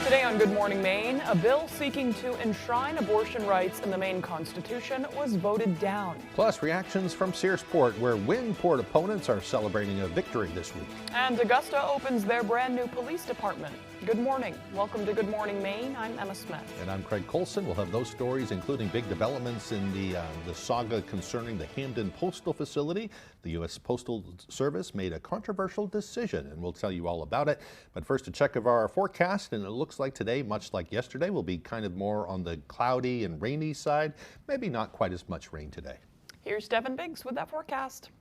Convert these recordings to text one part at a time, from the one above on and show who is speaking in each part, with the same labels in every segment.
Speaker 1: Today on Good Morning Maine, a bill seeking to enshrine abortion rights in the Maine Constitution was voted down.
Speaker 2: Plus, reactions from Searsport, where Windport opponents are celebrating a victory this week.
Speaker 1: And Augusta opens their brand new police department. Good morning. Welcome to Good Morning Maine. I'm Emma Smith.
Speaker 2: And I'm Craig Colson. We'll have those stories, including big developments in the saga concerning the Hamden Postal Facility. The U.S. Postal Service made a controversial decision, and we'll tell you all about it. But first, a check of our forecast, and it looks like today, much like yesterday, will be kind of more on the cloudy and rainy side. Maybe not quite as much rain today.
Speaker 1: Here's Devin Biggs with that forecast.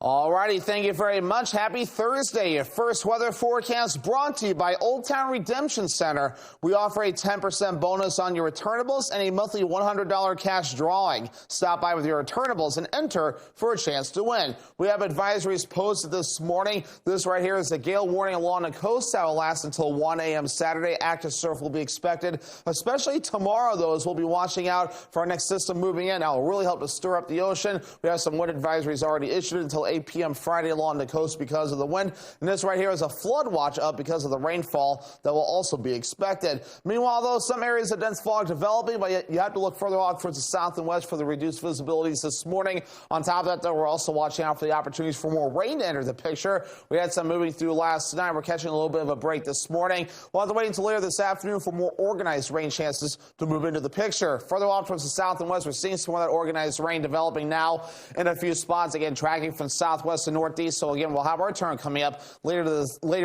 Speaker 3: Alrighty, thank you very much. Happy Thursday. Your first weather forecast brought to you by Old Town Redemption Center. We offer a 10% bonus on your returnables and a monthly $100 cash drawing. Stop by with your returnables and enter for a chance to win. We have advisories posted this morning. This right here is a gale warning along the coast that will last until 1 a.m. Saturday. Active surf will be expected, especially tomorrow, though, as we'll be watching out for our next system moving in. That will really help to stir up the ocean. We have some wind advisories already issued until 8 p.m. Friday along the coast because of the wind. And this right here is a flood watch up because of the rainfall that will also be expected. Meanwhile, though, some areas of dense fog developing, but you have to look further out towards the south and west for the reduced visibilities this morning. On top of that, though, we're also watching out for the opportunities for more rain to enter the picture. We had some moving through last night. We're catching a little bit of a break this morning. We'll have to wait until later this afternoon for more organized rain chances to move into the picture. Further off towards the south and west, we're seeing some of that organized rain developing now in a few spots. Again, tracking from southwest to northeast. So again, we'll have our turn coming up later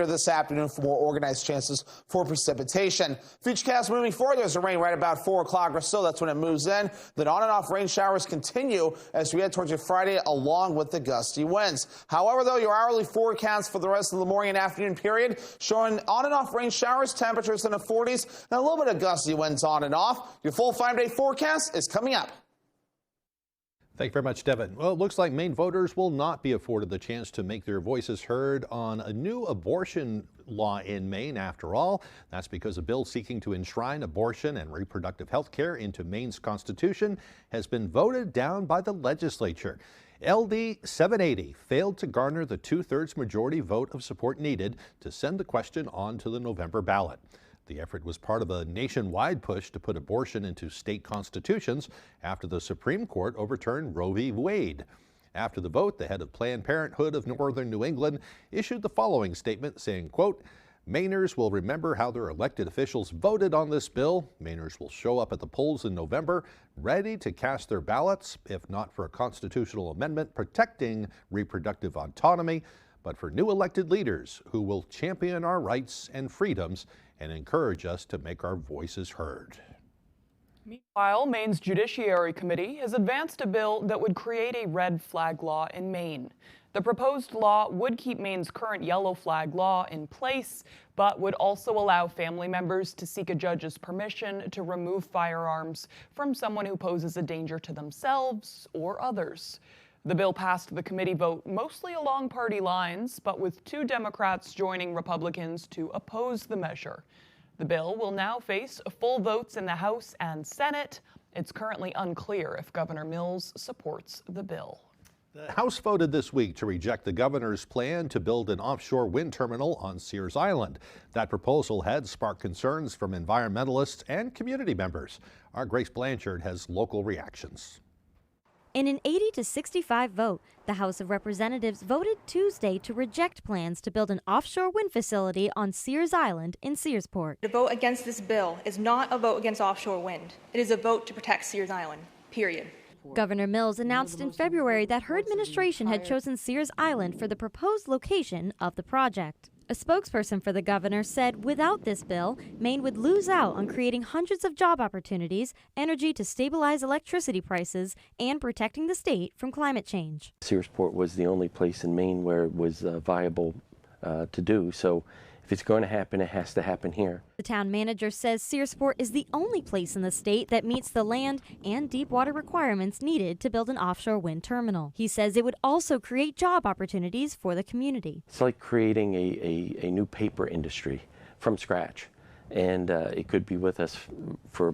Speaker 3: this afternoon for more organized chances for precipitation. Futurecast moving forward, there's a rain right about 4 o'clock or so. That's when it moves in. Then on and off rain showers continue as we head towards your Friday along with the gusty winds. However, though, your hourly forecast for the rest of the morning and afternoon period showing on and off rain showers, temperatures in the 40s, and a little bit of gusty winds on and off. Your full 5-day forecast is coming up.
Speaker 2: Thank you very much, Devin. Well, it looks like Maine voters will not be afforded the chance to make their voices heard on a new abortion law in Maine after all. That's because a bill seeking to enshrine abortion and reproductive health care into Maine's Constitution has been voted down by the legislature. LD 780 failed to garner the 2/3 majority vote of support needed to send the question on to the November ballot. The effort was part of a nationwide push to put abortion into state constitutions after the Supreme Court overturned Roe v. Wade. After the vote, the head of Planned Parenthood of Northern New England issued the following statement saying, quote, "Mainers will remember how their elected officials voted on this bill. Mainers will show up at the polls in November ready to cast their ballots, if not for a constitutional amendment protecting reproductive autonomy, but for new elected leaders who will champion our rights and freedoms and encourage us to make our voices heard."
Speaker 1: Meanwhile, Maine's Judiciary Committee has advanced a bill that would create a red flag law in Maine. The proposed law would keep Maine's current yellow flag law in place, but would also allow family members to seek a judge's permission to remove firearms from someone who poses a danger to themselves or others. The bill passed the committee vote mostly along party lines, but with 2 Democrats joining Republicans to oppose the measure. The bill will now face full votes in the House and Senate. It's currently unclear if Governor Mills supports the bill.
Speaker 2: The House voted this week to reject the governor's plan to build an offshore wind terminal on Sears Island. That proposal had sparked concerns from environmentalists and community members. Our Grace Blanchard has local reactions.
Speaker 4: In an 80-65 vote, the House of Representatives voted Tuesday to reject plans to build an offshore wind facility on Sears Island in Searsport.
Speaker 5: To vote against this bill is not a vote against offshore wind. It is a vote to protect Sears Island, period.
Speaker 4: Governor Mills announced in February that her administration had chosen Sears Island for the proposed location of the project. A spokesperson for the governor said without this bill, Maine would lose out on creating hundreds of job opportunities, energy to stabilize electricity prices, and protecting the state from climate change.
Speaker 6: Searsport was the only place in Maine where it was viable to do, so if it's going to happen, it has to happen here.
Speaker 4: The town manager says Searsport is the only place in the state that meets the land and deep water requirements needed to build an offshore wind terminal. He says it would also create job opportunities for the community.
Speaker 6: It's like creating a new paper industry from scratch, and it could be with us for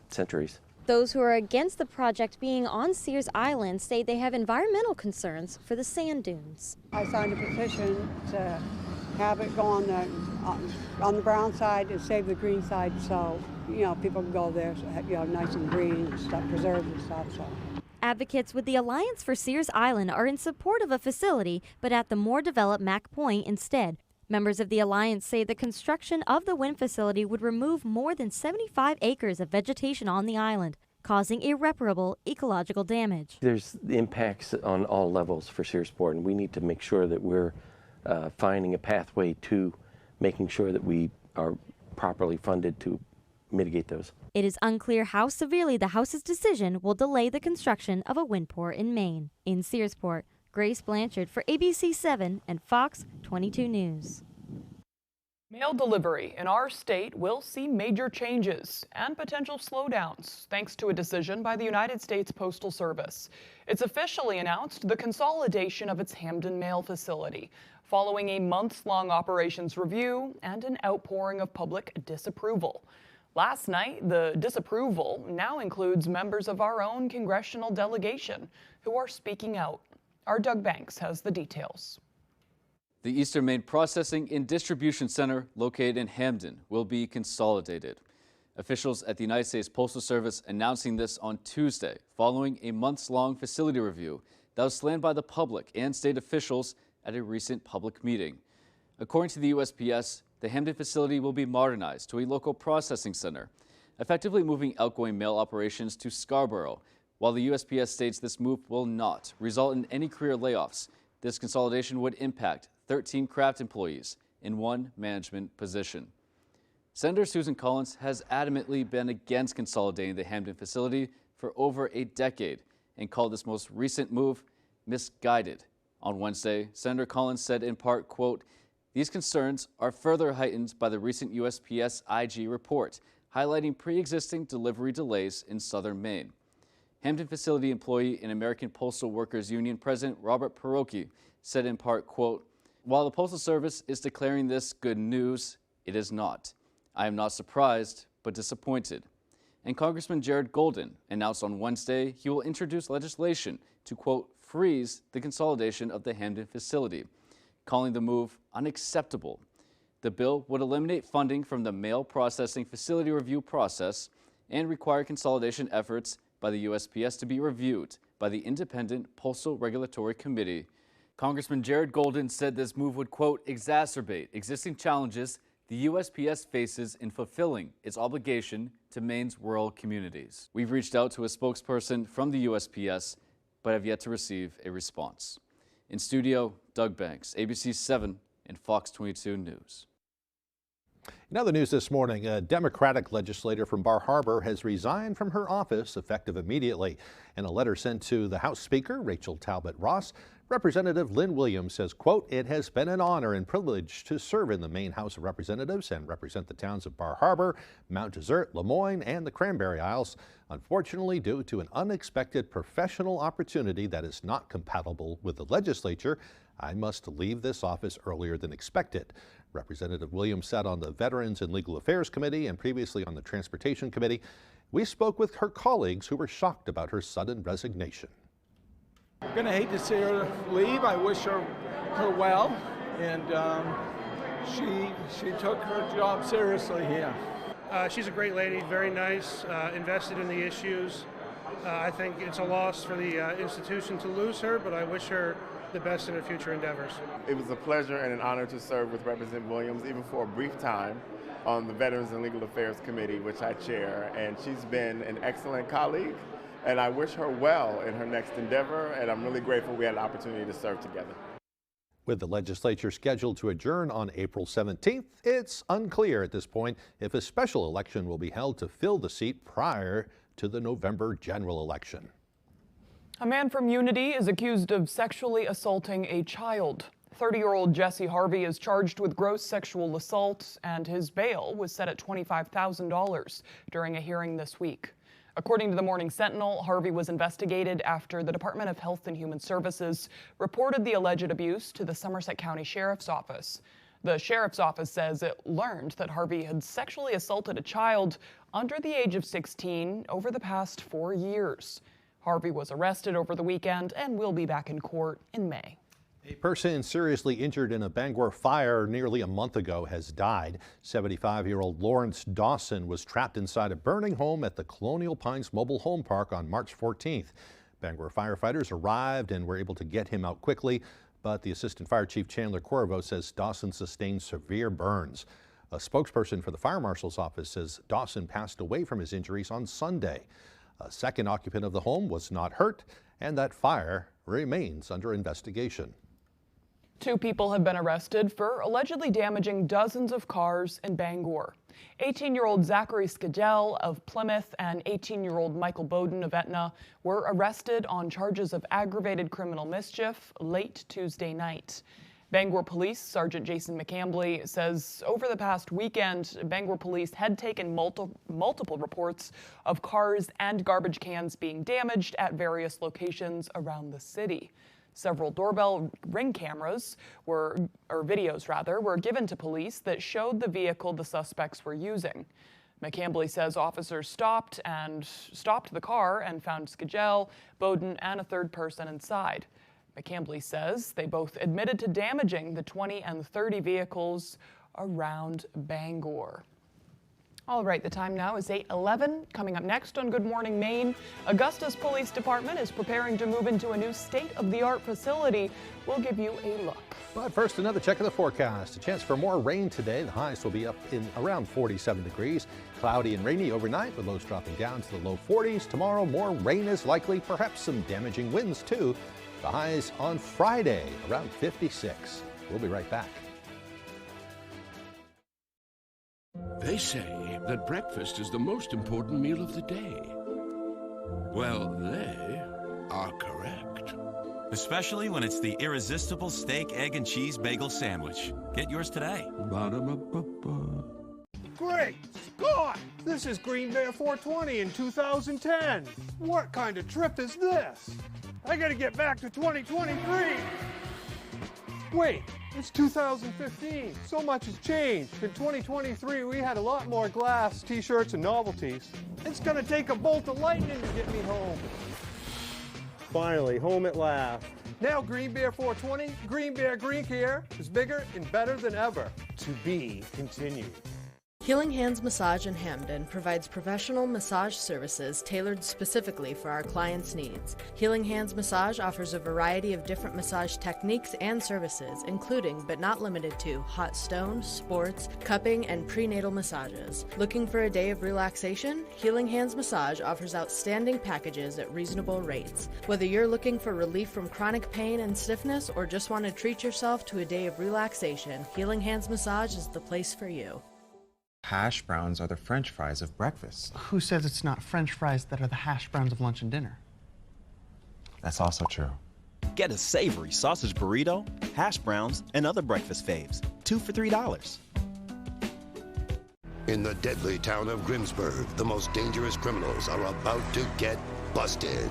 Speaker 6: centuries.
Speaker 4: Those who are against the project being on Sears Island say they have environmental concerns for the sand dunes.
Speaker 7: I signed a petition to have it go on the on the brown side and save the green side, so people can go there, so, nice and green and stuff, preserved and stuff. So.
Speaker 4: Advocates with the Alliance for Sears Island are in support of a facility, but at the more developed Mack Point instead. Members of the Alliance say the construction of the wind facility would remove more than 75 acres of vegetation on the island, causing irreparable ecological damage.
Speaker 6: There's impacts on all levels for Searsport, and we need to make sure that we're finding a pathway to making sure that we are properly funded to mitigate those.
Speaker 4: It is unclear how severely the House's decision will delay the construction of a wind port in Maine. In Searsport, Grace Blanchard for ABC 7 and Fox 22 News.
Speaker 1: Mail delivery in our state will see major changes and potential slowdowns thanks to a decision by the United States Postal Service. It's officially announced the consolidation of its Hamden mail facility following a months-long operations review and an outpouring of public disapproval. Last night, the disapproval now includes members of our own congressional delegation who are speaking out. Our Doug Banks has the details.
Speaker 8: The Eastern Maine Processing and Distribution Center, located in Hamden, will be consolidated. Officials at the United States Postal Service announcing this on Tuesday, following a months-long facility review that was slammed by the public and state officials at a recent public meeting. According to the USPS, the Hamden facility will be modernized to a local processing center, effectively moving outgoing mail operations to Scarborough. While the USPS states this move will not result in any career layoffs, this consolidation would impact 13 craft employees in one management position. Senator Susan Collins has adamantly been against consolidating the Hamden facility for over a decade and called this most recent move misguided. On Wednesday, Senator Collins said in part, quote, "These concerns are further heightened by the recent USPS IG report, highlighting pre-existing delivery delays in southern Maine." Hamden facility employee and American Postal Workers Union President Robert Pierogi said in part, quote, "While the Postal Service is declaring this good news, it is not. I am not surprised, but disappointed." And Congressman Jared Golden announced on Wednesday he will introduce legislation to, quote, "freeze the consolidation of the Hamden facility," calling the move unacceptable. The bill would eliminate funding from the mail processing facility review process and require consolidation efforts by the USPS to be reviewed by the Independent Postal Regulatory Committee. Congressman Jared Golden said this move would, quote, "exacerbate existing challenges the USPS faces in fulfilling its obligation to Maine's rural communities." We've reached out to a spokesperson from the USPS, but have yet to receive a response. In studio, Doug Banks, ABC 7 and Fox 22 News.
Speaker 2: In other news this morning, a Democratic legislator from Bar Harbor has resigned from her office effective immediately. In a letter sent to the House Speaker, Rachel Talbot Ross, Representative Lynn Williams says, quote, "It has been an honor and privilege to serve in the Maine House of Representatives and represent the towns of Bar Harbor, Mount Desert, Lemoyne, and the Cranberry Isles. Unfortunately, due to an unexpected professional opportunity that is not compatible with the legislature, I must leave this office earlier than expected." Representative Williams sat on the Veterans and Legal Affairs Committee and previously on the Transportation Committee. We spoke with her colleagues who were shocked about her sudden resignation.
Speaker 9: I'm going to hate to see her leave. I wish her well, and she took her job seriously here.
Speaker 10: She's a great lady, very nice, invested in the issues. I think it's a loss for the institution to lose her, but I wish her the best in her future endeavors.
Speaker 11: It was a pleasure and an honor to serve with Representative Williams, even for a brief time, on the Veterans and Legal Affairs Committee, which I chair, and she's been an excellent colleague, and I wish her well in her next endeavor, and I'm really grateful we had an opportunity to serve together.
Speaker 2: With the legislature scheduled to adjourn on April 17th, it's unclear at this point if a special election will be held to fill the seat prior to the November general election.
Speaker 1: A man from Unity is accused of sexually assaulting a child. 30-year-old Jesse Harvey is charged with gross sexual assault, and his bail was set at $25,000 during a hearing this week. According to the Morning Sentinel, Harvey was investigated after the Department of Health and Human Services reported the alleged abuse to the Somerset County Sheriff's Office. The Sheriff's Office says it learned that Harvey had sexually assaulted a child under the age of 16 over the past 4 years. Harvey was arrested over the weekend and will be back in court in May.
Speaker 2: A person seriously injured in a Bangor fire nearly a month ago has died. 75-year-old Lawrence Dawson was trapped inside a burning home at the Colonial Pines Mobile Home Park on March 14th. Bangor firefighters arrived and were able to get him out quickly, but the Assistant Fire Chief Chandler Corvo says Dawson sustained severe burns. A spokesperson for the Fire Marshal's office says Dawson passed away from his injuries on Sunday. A second occupant of the home was not hurt, and that fire remains under investigation.
Speaker 1: 2 people have been arrested for allegedly damaging dozens of cars in Bangor. 18-year-old Zachary Skagel of Plymouth and 18-year-old Michael Bowden of Etna were arrested on charges of aggravated criminal mischief late Tuesday night. Bangor Police Sergeant Jason McCambly says over the past weekend, Bangor Police had taken multiple reports of cars and garbage cans being damaged at various locations around the city. Several doorbell ring cameras videos were given to police that showed the vehicle the suspects were using. McCambly says officers stopped the car and found Skagel, Bowden, and a third person inside. McCambly says they both admitted to damaging the 20 and 30 vehicles around Bangor. All right, the time now is 8:11. Coming up next on Good Morning Maine, Augusta's Police Department is preparing to move into a new state-of-the-art facility. We'll give you a look.
Speaker 2: But first, another check of the forecast. A chance for more rain today. The highs will be up in around 47 degrees. Cloudy and rainy overnight, with lows dropping down to the low 40s. Tomorrow, more rain is likely, perhaps some damaging winds too. The highs on Friday, around 56. We'll be right back.
Speaker 12: They say that breakfast is the most important meal of the day. Well, they are correct.
Speaker 13: Especially when it's the irresistible steak, egg, and cheese bagel sandwich. Get yours today.
Speaker 12: Ba-da-ba-ba-ba.
Speaker 14: Great Scott! This is Green Bear 420 in 2010. What kind of trip is this? I gotta get back to 2023. Wait, it's 2015. So much has changed. In 2023, we had a lot more glass, t-shirts, and novelties. It's gonna take a bolt of lightning to get me home. Finally, home at last. Now Green Bear 420, Green Bear Green Care is bigger and better than ever. To be continued.
Speaker 15: Healing Hands Massage in Hamden provides professional massage services tailored specifically for our clients' needs. Healing Hands Massage offers a variety of different massage techniques and services, including but not limited to hot stone, sports, cupping, and prenatal massages. Looking for a day of relaxation? Healing Hands Massage offers outstanding packages at reasonable rates. Whether you're looking for relief from chronic pain and stiffness or just want to treat yourself to a day of relaxation, Healing Hands Massage is the place for you.
Speaker 16: Hash browns are the French fries of breakfast.
Speaker 17: Who says it's not French fries that are the hash browns of lunch and dinner?
Speaker 16: That's also true.
Speaker 13: Get a savory sausage burrito, hash browns, and other breakfast faves. 2 for $3.
Speaker 18: In the deadly town of Grimsburg, the most dangerous criminals are about to get busted.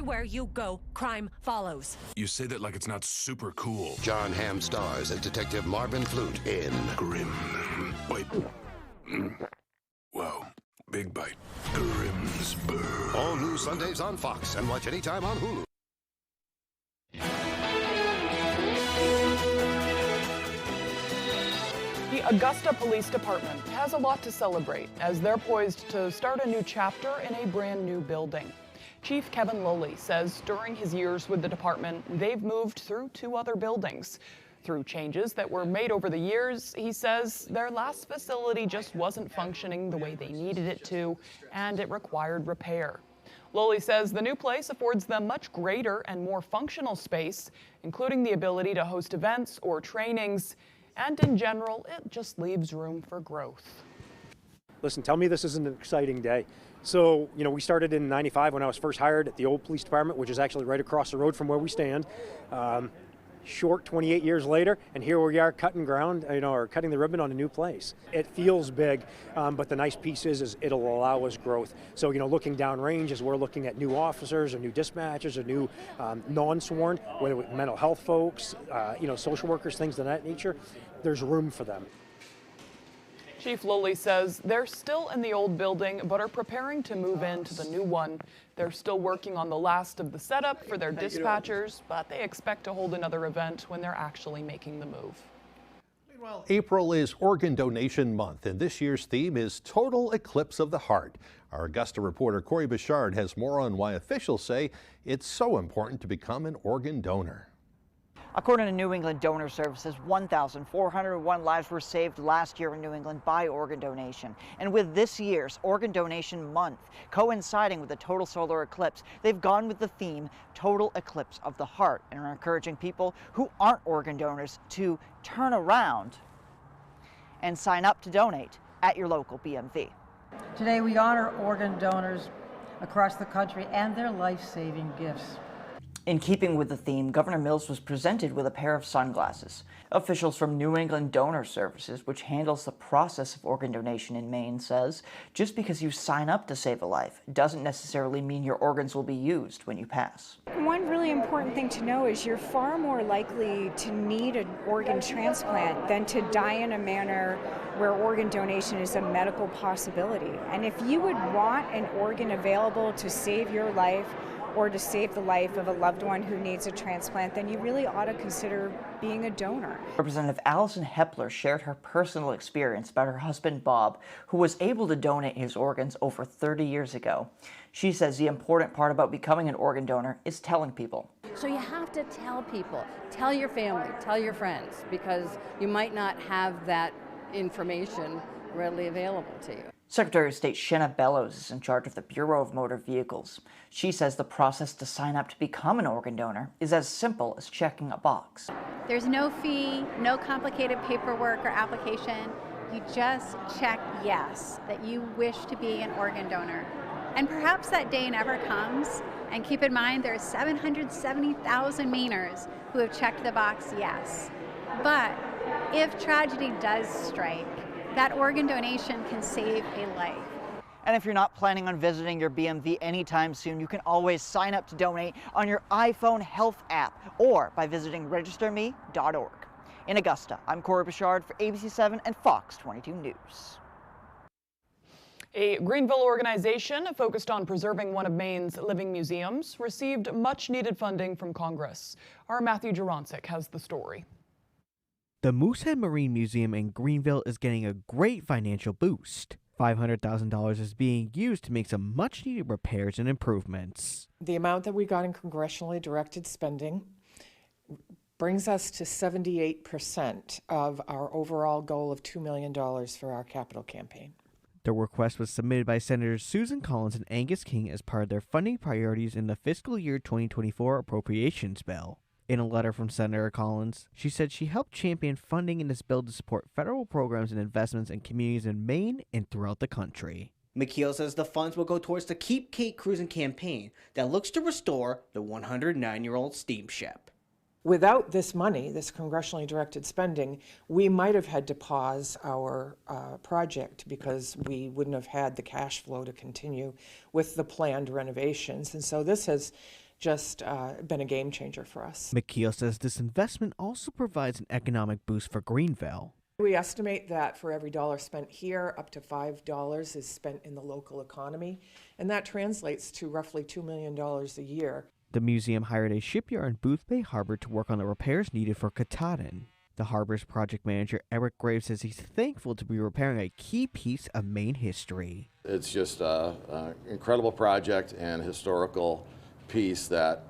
Speaker 19: Where you go, crime follows.
Speaker 12: You say that like it's not super cool.
Speaker 18: John Hamm stars as Detective Marvin Flute in
Speaker 12: Grim Bite. Wow, big bite. Grimsburg.
Speaker 18: All new Sundays on Fox and watch anytime on Hulu.
Speaker 1: The Augusta Police Department has a lot to celebrate as they're poised to start a new chapter in a brand new building. Chief Kevin Lowley says during his years with the department, they've moved through 2 other buildings. Through changes that were made over the years, he says their last facility just wasn't functioning the way they needed it to, and it required repair. Lowley says the new place affords them much greater and more functional space, including the ability to host events or trainings, and in general, it just leaves room for growth.
Speaker 20: Listen, tell me this isn't an exciting day. So, we started in '95 when I was first hired at the old police department, which is actually right across the road from where we stand. Short 28 years later, and here we are cutting ground, or cutting the ribbon on a new place. It feels big, but the nice piece is it'll allow us growth. So, looking downrange as we're looking at new officers or new dispatchers or new non-sworn, whether with mental health folks, social workers, things of that nature, there's room for them.
Speaker 1: Chief Lilly says they're still in the old building but are preparing to move into the new one. They're still working on the last of the setup for their dispatchers, but they expect to hold another event when they're actually making the move.
Speaker 2: Meanwhile, April is Organ Donation Month, and this year's theme is Total Eclipse of the Heart. Our Augusta reporter Corey Bouchard has more on why officials say it's so important to become an organ donor.
Speaker 21: According to New England Donor Services, 1,401 lives were saved last year in New England by organ donation. And with this year's Organ Donation Month coinciding with the total solar eclipse, they've gone with the theme Total Eclipse of the Heart and are encouraging people who aren't organ donors to turn around and sign up to donate at your local BMV.
Speaker 22: Today we honor organ donors across the country and their life-saving gifts.
Speaker 21: In keeping with the theme, Governor Mills was presented with a pair of sunglasses. Officials from New England Donor Services, which handles the process of organ donation in Maine, says just because you sign up to save a life doesn't necessarily mean your organs will be used when you pass.
Speaker 23: One really important thing to know is you're far more likely to need an organ transplant than to die in a manner where organ donation is a medical possibility. And if you would want an organ available to save your life, or to save the life of a loved one who needs a transplant, then you really ought to consider being a donor.
Speaker 21: Representative Allison Hepler shared her personal experience about her husband Bob, who was able to donate his organs over 30 years ago. She says the important part about becoming an organ donor is telling people.
Speaker 24: So you have to tell people, tell your family, tell your friends, because you might not have that information readily available to you.
Speaker 21: Secretary of State Shenna Bellows is in charge of the Bureau of Motor Vehicles. She says the process to sign up to become an organ donor is as simple as checking a box.
Speaker 25: There's no fee, no complicated paperwork or application. You just check yes, that you wish to be an organ donor. And perhaps that day never comes. And keep in mind, there are 770,000 Mainers who have checked the box yes. But if tragedy does strike, that organ donation can save a life.
Speaker 21: And if you're not planning on visiting your BMV anytime soon, you can always sign up to donate on your iPhone Health app or by visiting registerme.org. In Augusta, I'm Corey Bouchard for ABC7 and Fox 22 News.
Speaker 1: A Greenville organization focused on preserving one of Maine's living museums received much-needed funding from Congress. Our Matthew Jurancic has the story.
Speaker 26: The Moosehead Marine Museum in Greenville is getting a great financial boost. $500,000 is being used to make some much-needed repairs and improvements.
Speaker 27: The amount that we got in congressionally directed spending brings us to 78% of our overall goal of $2 million for our capital campaign.
Speaker 26: The request was submitted by Senators Susan Collins and Angus King as part of their funding priorities in the fiscal year 2024 appropriations bill. In a letter from Senator Collins, she said she helped champion funding in this bill to support federal programs and investments in communities in Maine and throughout the country.
Speaker 28: McKeel says the funds will go towards the Keep Kate Cruising campaign that looks to restore the 109-year-old steamship.
Speaker 27: Without this money, this congressionally directed spending, we might have had to pause our project because we wouldn't have had the cash flow to continue with the planned renovations. And so this has just been a game changer for us.
Speaker 26: McKeel says this investment also provides an economic boost for Greenville.
Speaker 27: We estimate that for every dollar spent here, up to $5 is spent in the local economy, and that translates to roughly $2 million a year.
Speaker 26: The museum hired a shipyard in Booth Bay Harbor to work on the repairs needed for Katahdin. The harbor's project manager, Eric Graves, says he's thankful to be repairing a key piece of Maine history.
Speaker 29: It's just an incredible project and historical piece that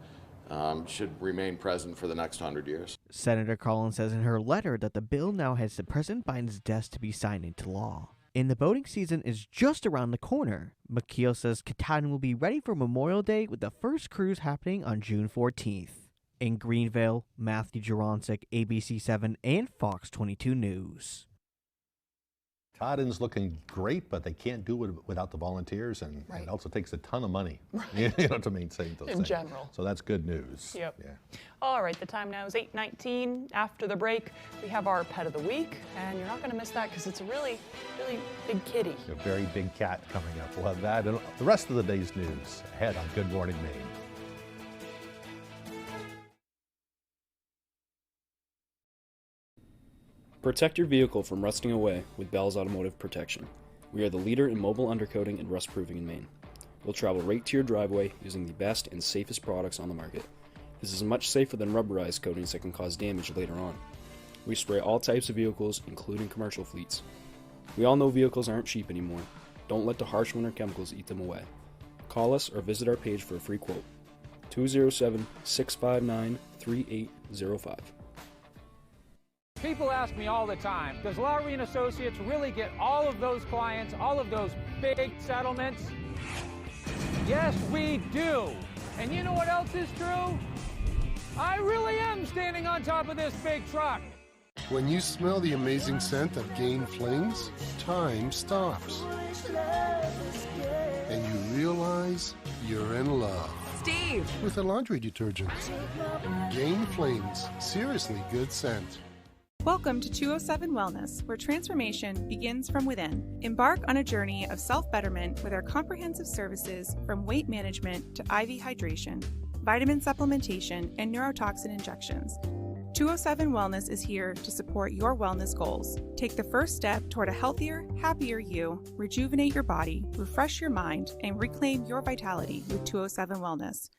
Speaker 29: should remain present for the next 100 years.
Speaker 26: Senator Collins says in her letter that the bill now heads to President Biden's desk to be signed into law. And the boating season is just around the corner. McKeel says Katahdin will be ready for Memorial Day with the first cruise happening on June 14th. In Greenville, Matthew Jurancic, ABC7 and Fox 22 News.
Speaker 2: Katahdin's looking great, but they can't do it without the volunteers, and it also takes a ton of money to maintain those things.
Speaker 1: In general.
Speaker 2: So that's good news.
Speaker 1: Yep.
Speaker 2: Yeah.
Speaker 1: All right, the time now is 8:19. After the break, we have our pet of the week, and you're not going to miss that because it's a really, really big kitty.
Speaker 2: A very big cat coming up. We'll have that and the rest of the day's news ahead on Good Morning Maine.
Speaker 3: Protect your vehicle from rusting away with Bell's Automotive Protection. We are the leader in mobile undercoating and rust proofing in Maine. We'll travel right to your driveway using the best and safest products on the market. This is much safer than rubberized coatings that can cause damage later on. We spray all types of vehicles, including commercial fleets. We all know vehicles aren't cheap anymore. Don't let the harsh winter chemicals eat them away. Call us or visit our page for a free quote. 207-659-3805.
Speaker 4: People ask me all the time, does Lowry & Associates really get all of those clients, all of those big settlements? Yes, we do. And you know what else is true? I really am standing on top of this big truck.
Speaker 5: When you smell the amazing scent of Gain Flings, time stops. And you realize you're in love.
Speaker 6: Steve!
Speaker 5: With a laundry detergent. Gain Flings, seriously good scent.
Speaker 7: Welcome to 207 Wellness, where transformation begins from within. Embark on a journey of self-betterment with our comprehensive services from weight management to IV hydration, vitamin supplementation, and neurotoxin injections. 207 Wellness is here to support your wellness goals. Take the first step toward a healthier, happier you, rejuvenate your body, refresh your mind, and reclaim your vitality with 207 Wellness.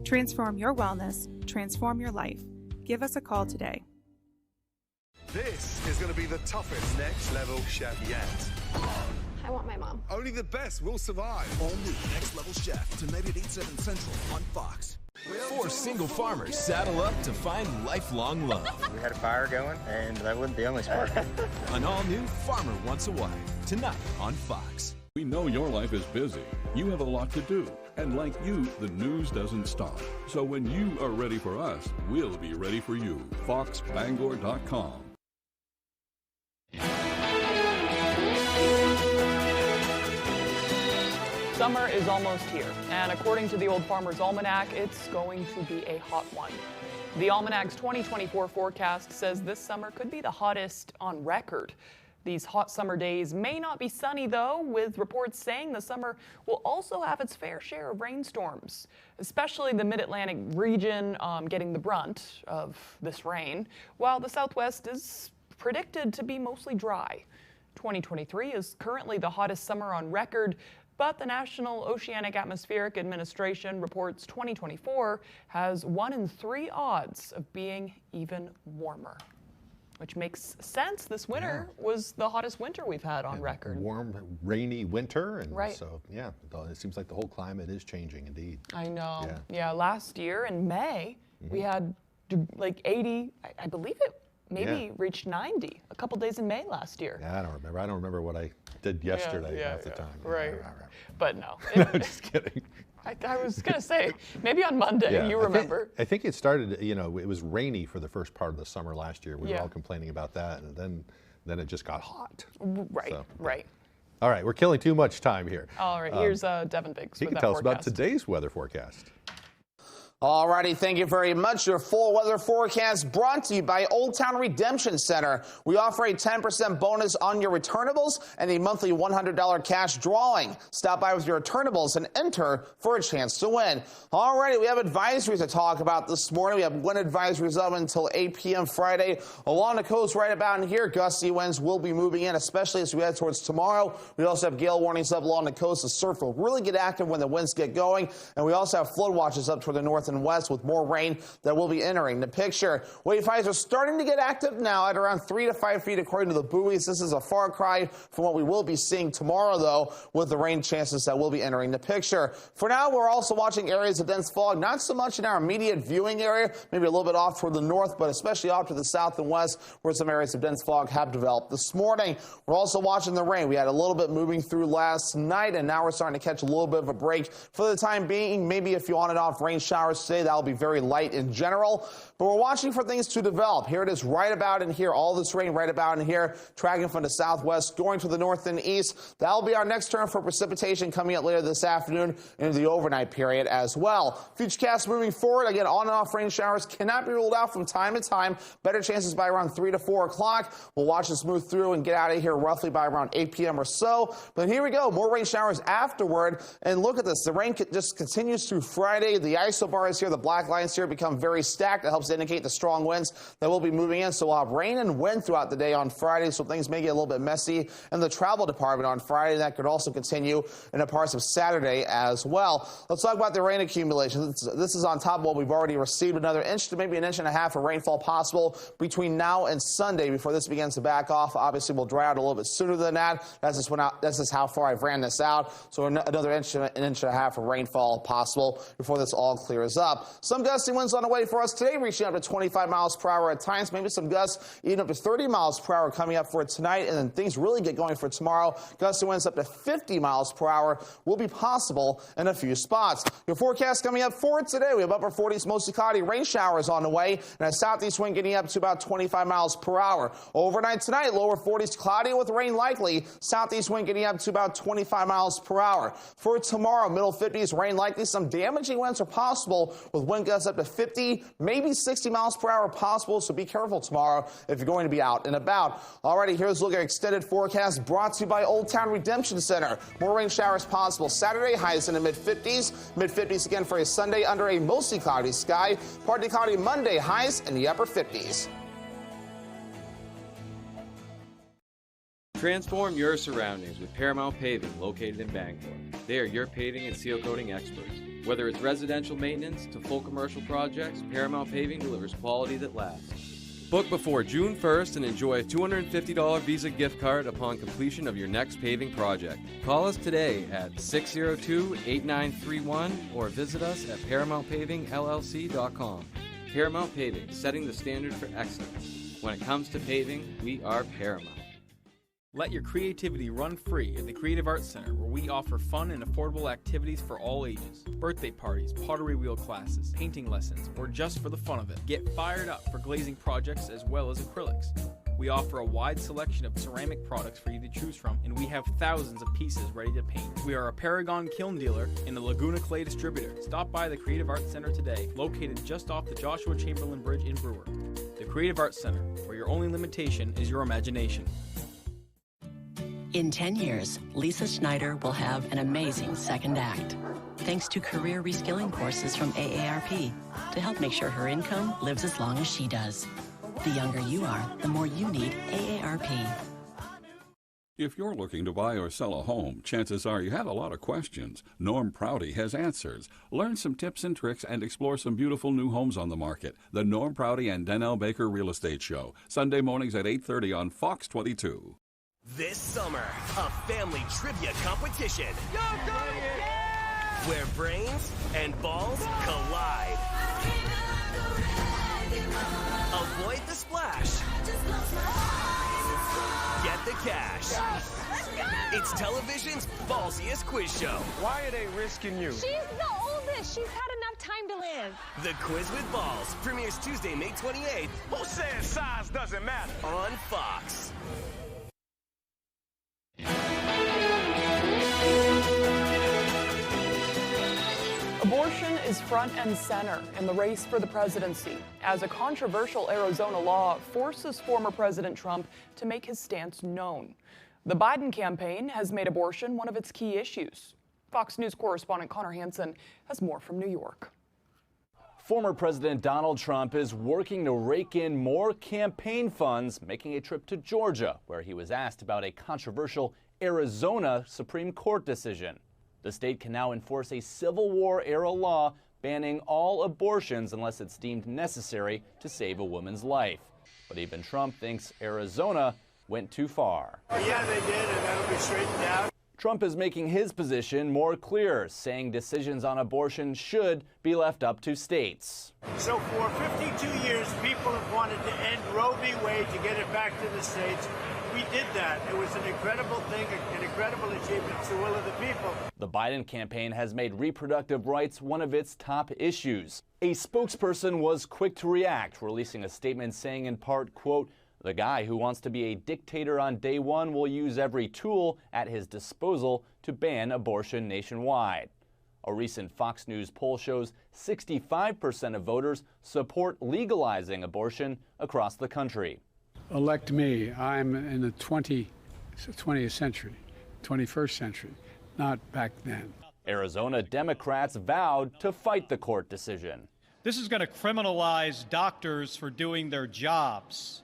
Speaker 7: Transform your wellness, transform your life. Give us a call today.
Speaker 8: This is going to be the toughest next level chef yet.
Speaker 9: I want my mom.
Speaker 8: Only the best will survive.
Speaker 10: All new Next Level Chef, tonight at 8/7 Central on Fox.
Speaker 11: 4 single farmers saddle up to find lifelong love.
Speaker 30: We had a fire going, and that wasn't the only spark.
Speaker 11: An all-new Farmer Wants a Wife, tonight on Fox.
Speaker 31: We know your life is busy. You have a lot to do. And like you, the news doesn't stop. So when you are ready for us, we'll be ready for you. FoxBangor.com.
Speaker 1: Summer is almost here, and according to the Old Farmer's Almanac, it's going to be a hot one. The Almanac's 2024 forecast says this summer could be the hottest on record. These hot summer days may not be sunny, though, with reports saying the summer will also have its fair share of rainstorms, especially the Mid-Atlantic region getting the brunt of this rain, while the Southwest is predicted to be mostly dry. 2023 is currently the hottest summer on record, but the National Oceanic Atmospheric Administration reports 2024 has 1 in 3 odds of being even warmer, which makes sense. This winter was the hottest winter we've had on record.
Speaker 2: Warm, rainy winter, and
Speaker 1: right.
Speaker 2: So yeah, it seems like the whole climate is changing indeed.
Speaker 1: I know. Yeah, last year in May, we had like 80, I believe it maybe reached 90 a couple days in May last year.
Speaker 2: Yeah, I don't remember. I don't remember what I did yesterday half the time.
Speaker 1: Right. But no.
Speaker 2: Just kidding.
Speaker 1: I was going to say, maybe on Monday, you remember.
Speaker 2: I think it started, it was rainy for the first part of the summer last year. We were all complaining about that, and then it just got hot.
Speaker 1: Right, right.
Speaker 2: All right, we're killing too much time here.
Speaker 1: All right, here's Devin Biggs.
Speaker 2: He can tell us about today's weather forecast.
Speaker 32: Alrighty, thank you very much. Your full weather forecast brought to you by Old Town Redemption Center. We offer a 10% bonus on your returnables and a monthly $100 cash drawing. Stop by with your returnables and enter for a chance to win. Alrighty, we have advisories to talk about this morning. We have wind advisories up until 8 p.m. Friday. Along the coast right about in here, gusty winds will be moving in, especially as we head towards tomorrow. We also have gale warnings up along the coast. The surf will really get active when the winds get going. And we also have flood watches up toward the north and west with more rain that will be entering the picture. Wave highs are starting to get active now at around 3 to 5 feet according to the buoys. This is a far cry from what we will be seeing tomorrow, though, with the rain chances that will be entering the picture. For now, we're also watching areas of dense fog, not so much in our immediate viewing area, maybe a little bit off toward the north, but especially off to the south and west where some areas of dense fog have developed this morning. We're also watching the rain. We had a little bit moving through last night, and now we're starting to catch a little bit of a break. For the time being, maybe a few on and off rain showers today. That'll be very light in general, but we're watching for things to develop. Here it is right about in here. All this rain right about in here, tracking from the southwest, going to the north and east. That'll be our next turn for precipitation coming up later this afternoon into the overnight period as well. Futurecast moving forward, again, on and off rain showers cannot be ruled out from time to time. Better chances by around 3 to 4 o'clock. We'll watch this move through and get out of here roughly by around 8 p.m. or so. But here we go, more rain showers afterward. And look at this. The rain just continues through Friday. The isobar showers here. The black lines here become very stacked. That helps to indicate the strong winds that will be moving in. So we'll have rain and wind throughout the day on Friday, so things may get a little bit messy in the travel department on Friday. That could also continue into parts of Saturday as well. Let's talk about the rain accumulation. This is on top of what we've already received. Another inch to maybe an inch and a half of rainfall possible between now and Sunday before this begins to back off. Obviously, we'll dry out a little bit sooner than that. That's just how far I've ran this out. So another inch and a half of rainfall possible before this all clears up. Some gusty winds on the way for us today, reaching up to 25 miles per hour at times. Maybe some gusts even up to 30 miles per hour coming up for tonight. And then things really get going for tomorrow. Gusty winds up to 50 miles per hour will be possible in a few spots. Your forecast coming up for today. We have upper 40s, mostly cloudy, rain showers on the way, and a southeast wind getting up to about 25 miles per hour. Overnight tonight, lower 40s, cloudy with rain likely. Southeast wind getting up to about 25 miles per hour. For tomorrow, middle 50s, rain likely. Some damaging winds are possible with wind gusts up to 50, maybe 60 miles per hour possible. So be careful tomorrow if you're going to be out and about. Alrighty, here's a look at extended forecast brought to you by Old Town Redemption Center. More rain showers possible Saturday, highs in the mid-50s. Mid-50s again for a Sunday under a mostly cloudy sky. Partly cloudy Monday, highs in the upper 50s.
Speaker 6: Transform your surroundings with Paramount Paving, located in Bangor. They are your paving and seal coating experts. Whether it's residential maintenance to full commercial projects, Paramount Paving delivers quality that lasts. Book before June 1st and enjoy a $250 Visa gift card upon completion of your next paving project. Call us today at 602-8931 or visit us at ParamountPavingLLC.com. Paramount Paving, setting the standard for excellence. When it comes to paving, we are Paramount.
Speaker 12: Let your creativity run free at the Creative Arts Center, where we offer fun and affordable activities for all ages. Birthday parties, pottery wheel classes, painting lessons, or just for the fun of it. Get fired up for glazing projects as well as acrylics. We offer a wide selection of ceramic products for you to choose from, and we have thousands of pieces ready to paint. We are a Paragon kiln dealer and a Laguna Clay distributor. Stop by the Creative Arts Center today, located just off the Joshua Chamberlain Bridge in Brewer. The Creative Arts Center, where your only limitation is your imagination.
Speaker 13: In 10 years, Lisa Schneider will have an amazing second act, thanks to career reskilling courses from AARP to help make sure her income lives as long as she does. The younger you are, the more you need AARP.
Speaker 31: If you're looking to buy or sell a home, chances are you have a lot of questions. Norm Prouty has answers. Learn some tips and tricks and explore some beautiful new homes on the market. The Norm Prouty and Donnell Baker Real Estate Show, Sunday mornings at 8:30 on Fox 22.
Speaker 10: This summer, a family trivia competition where brains and balls collide. Avoid the splash. Get the cash. It's television's ballsiest quiz show.
Speaker 4: Why are they risking you?
Speaker 9: She's the oldest. She's had enough time to live.
Speaker 10: The Quiz with Balls premieres Tuesday, May 28th.
Speaker 4: Who says size doesn't matter?
Speaker 10: On Fox.
Speaker 1: Abortion is front and center in the race for the presidency as a controversial Arizona law forces former President Trump to make his stance known. The Biden campaign has made abortion one of its key issues. Fox News correspondent Connor Hansen has more from New York.
Speaker 14: Former President Donald Trump is working to rake in more campaign funds, making a trip to Georgia, where he was asked about a controversial Arizona Supreme Court decision. The state can now enforce a Civil War-era law banning all abortions unless it's deemed necessary to save a woman's life. But even Trump thinks Arizona went too far.
Speaker 15: Yeah, they did, and that'll be straightened out.
Speaker 14: Trump is making his position more clear, saying decisions on abortion should be left up to states.
Speaker 15: So for 52 years, people have wanted to end Roe v. Wade to get it back to the states. We did that. It was an incredible thing, an incredible achievement. It's the will of the people.
Speaker 14: The Biden campaign has made reproductive rights one of its top issues. A spokesperson was quick to react, releasing a statement saying in part, quote, "The guy who wants to be a dictator on day one will use every tool at his disposal to ban abortion nationwide." A recent Fox News poll shows 65% of voters support legalizing abortion across the country.
Speaker 16: Elect me. I'm in the 20th century, 21st century, not back then.
Speaker 14: Arizona Democrats vowed to fight the court decision.
Speaker 17: This is going to criminalize doctors for doing their jobs,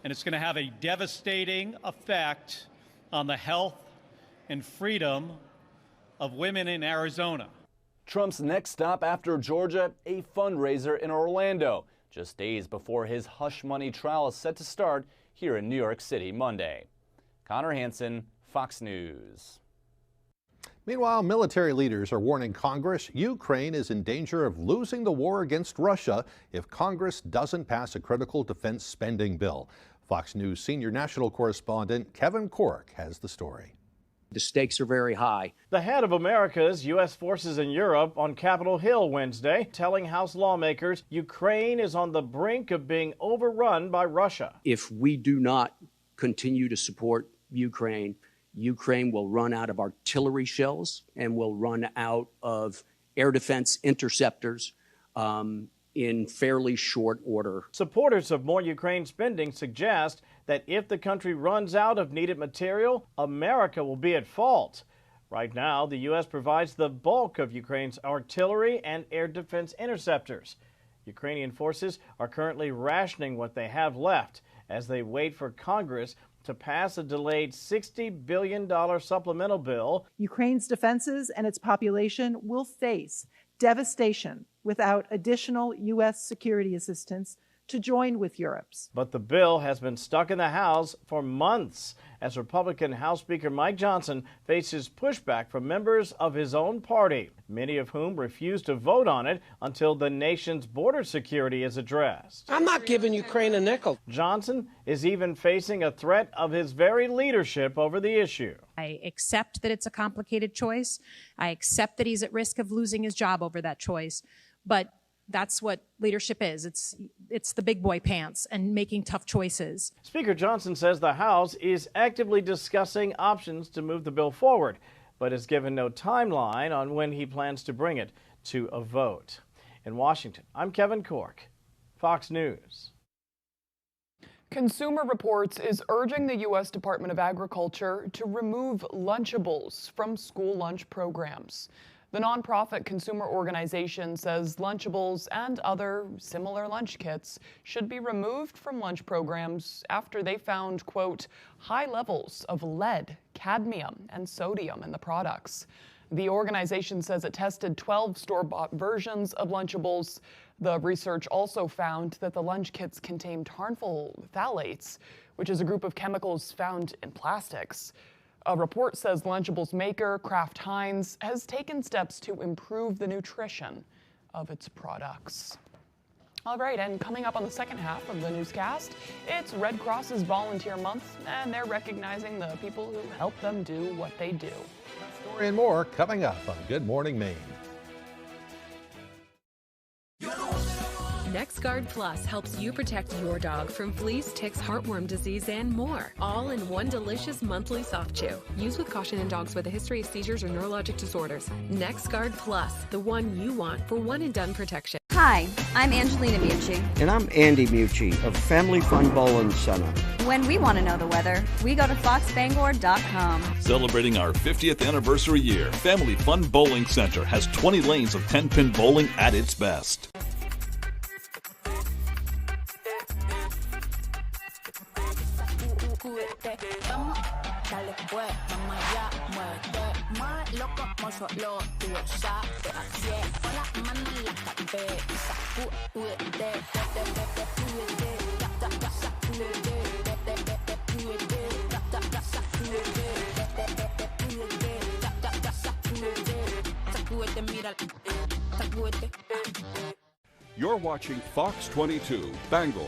Speaker 17: and it's going to have a devastating effect on the health and freedom of women in Arizona.
Speaker 14: Trump's next stop after Georgia, a fundraiser in Orlando, just days before his hush money trial is set to start here in New York City Monday. Connor Hansen, Fox News.
Speaker 2: Meanwhile, military leaders are warning Congress Ukraine is in danger of losing the war against Russia if Congress doesn't pass a critical defense spending bill. Fox News senior national correspondent Kevin Cork has the story.
Speaker 18: The stakes are very high.
Speaker 19: The head of America's U.S. forces in Europe on Capitol Hill Wednesday, telling House lawmakers Ukraine is on the brink of being overrun by Russia.
Speaker 18: If we do not continue to support Ukraine, Ukraine will run out of artillery shells and will run out of air defense interceptors in fairly short order.
Speaker 19: Supporters of more Ukraine spending suggest that if the country runs out of needed material, America will be at fault. Right now, the U.S. provides the bulk of Ukraine's artillery and air defense interceptors. Ukrainian forces are currently rationing what they have left as they wait for Congress to pass a delayed $60 billion supplemental bill.
Speaker 20: Ukraine's defenses and its population will face devastation without additional U.S. security assistance to join with Europe's.
Speaker 19: But the bill has been stuck in the House for months as Republican House Speaker Mike Johnson faces pushback from members of his own party, many of whom refuse to vote on it until the nation's border security is addressed.
Speaker 21: I'm not giving Ukraine a nickel.
Speaker 19: Johnson is even facing a threat of his very leadership over the issue.
Speaker 22: I accept that it's a complicated choice. I accept that he's at risk of losing his job over that choice. But that's what leadership is. It's the big boy pants and making tough choices.
Speaker 19: Speaker Johnson says the House is actively discussing options to move the bill forward, but has given no timeline on when he plans to bring it to a vote. In Washington, I'm Kevin Cork, Fox News.
Speaker 1: Consumer Reports is urging the U.S. Department of Agriculture to remove Lunchables from school lunch programs. The nonprofit consumer organization says Lunchables and other similar lunch kits should be removed from lunch programs after they found, quote, high levels of lead, cadmium, and sodium in the products. The organization says it tested 12 store-bought versions of Lunchables. The research also found that the lunch kits contained harmful phthalates, which is a group of chemicals found in plastics. A report says Lunchables maker Kraft Heinz has taken steps to improve the nutrition of its products. All right, and coming up on the second half of the newscast, it's Red Cross's Volunteer Month, and they're recognizing the people who help them do what they do.
Speaker 2: That story and more coming up on Good Morning Maine.
Speaker 23: NexGard Plus helps you protect your dog from fleas, ticks, heartworm disease, and more. All in one delicious monthly soft chew. Use with caution in dogs with a history of seizures or neurologic disorders. NexGard Plus, the one you want for one and done protection.
Speaker 24: Hi, I'm Angelina Mucci.
Speaker 25: And I'm Andy Mucci of Family Fun Bowling Center.
Speaker 24: When we want to know the weather, we go to foxbangor.com.
Speaker 31: Celebrating our 50th anniversary year, Family Fun Bowling Center has 20 lanes of 10-pin bowling at its best. You're watching Fox 22, Bangor.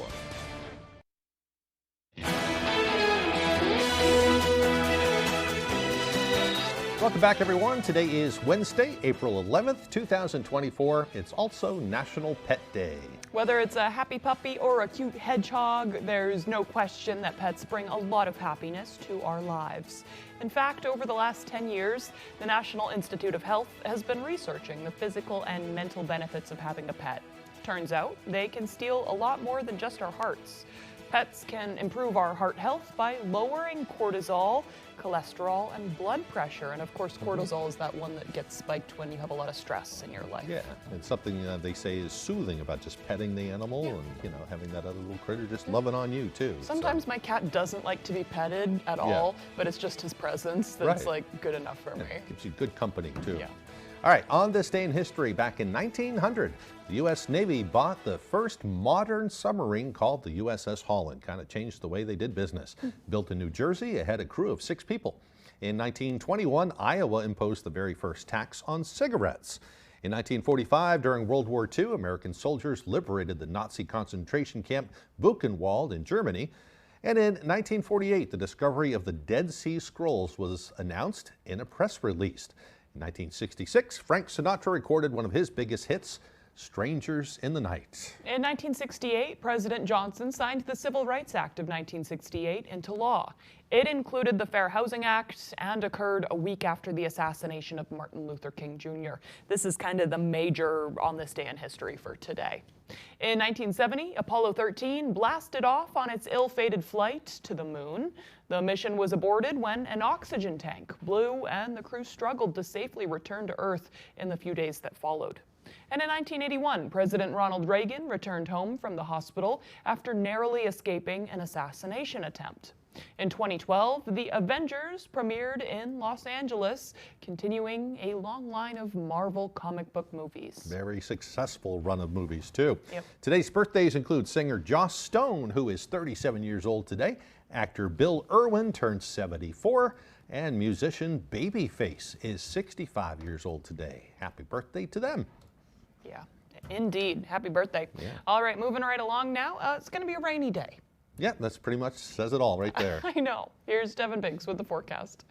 Speaker 2: Welcome back, everyone. Today is Wednesday, April 11th, 2024. It's also National Pet Day.
Speaker 1: Whether it's a happy puppy or a cute hedgehog, there's no question that pets bring a lot of happiness to our lives. In fact, over the last 10 years, the National Institute of Health has been researching the physical and mental benefits of having a pet. Turns out, they can steal a lot more than just our hearts. Pets can improve our heart health by lowering cortisol, cholesterol, and blood pressure. And of course, cortisol is that one that gets spiked when you have a lot of stress in your life.
Speaker 2: Yeah, it's something they say is soothing about just petting the animal and, having that other little critter just loving on you too.
Speaker 1: Sometimes my cat doesn't like to be petted at all, but it's just his presence that's like good enough for me.
Speaker 2: Gives you good company too.
Speaker 1: Yeah.
Speaker 2: All right, on this day in history, back in 1900, the U.S. Navy bought the first modern submarine called the USS Holland. Kind of changed the way they did business. Built in New Jersey, it had a crew of 6 people. In 1921, Iowa imposed the very first tax on cigarettes. In 1945, during World War II, American soldiers liberated the Nazi concentration camp Buchenwald in Germany. And in 1948, the discovery of the Dead Sea Scrolls was announced in a press release. In 1966, Frank Sinatra recorded one of his biggest hits, Strangers in the Night.
Speaker 1: In 1968, President Johnson signed the Civil Rights Act of 1968 into law. It included the Fair Housing Act and occurred a week after the assassination of Martin Luther King Jr. This is kind of the major on this day in history for today. In 1970, Apollo 13 blasted off on its ill-fated flight to the moon. The mission was aborted when an oxygen tank blew and the crew struggled to safely return to Earth in the few days that followed. And in 1981, President Ronald Reagan returned home from the hospital after narrowly escaping an assassination attempt. In 2012, The Avengers premiered in Los Angeles, continuing a long line of Marvel comic book movies.
Speaker 2: Very successful run of movies, too.
Speaker 1: Yep.
Speaker 2: Today's birthdays include singer Joss Stone, who is 37 years old today. Actor Bill Irwin turns 74. And musician Babyface is 65 years old today. Happy birthday to them.
Speaker 1: Yeah, indeed. Happy birthday.
Speaker 2: Yeah.
Speaker 1: All right, moving right along now. It's going to be a rainy day.
Speaker 2: Yeah, that's pretty much says it all right there.
Speaker 1: I know. Here's Devin Biggs with the forecast.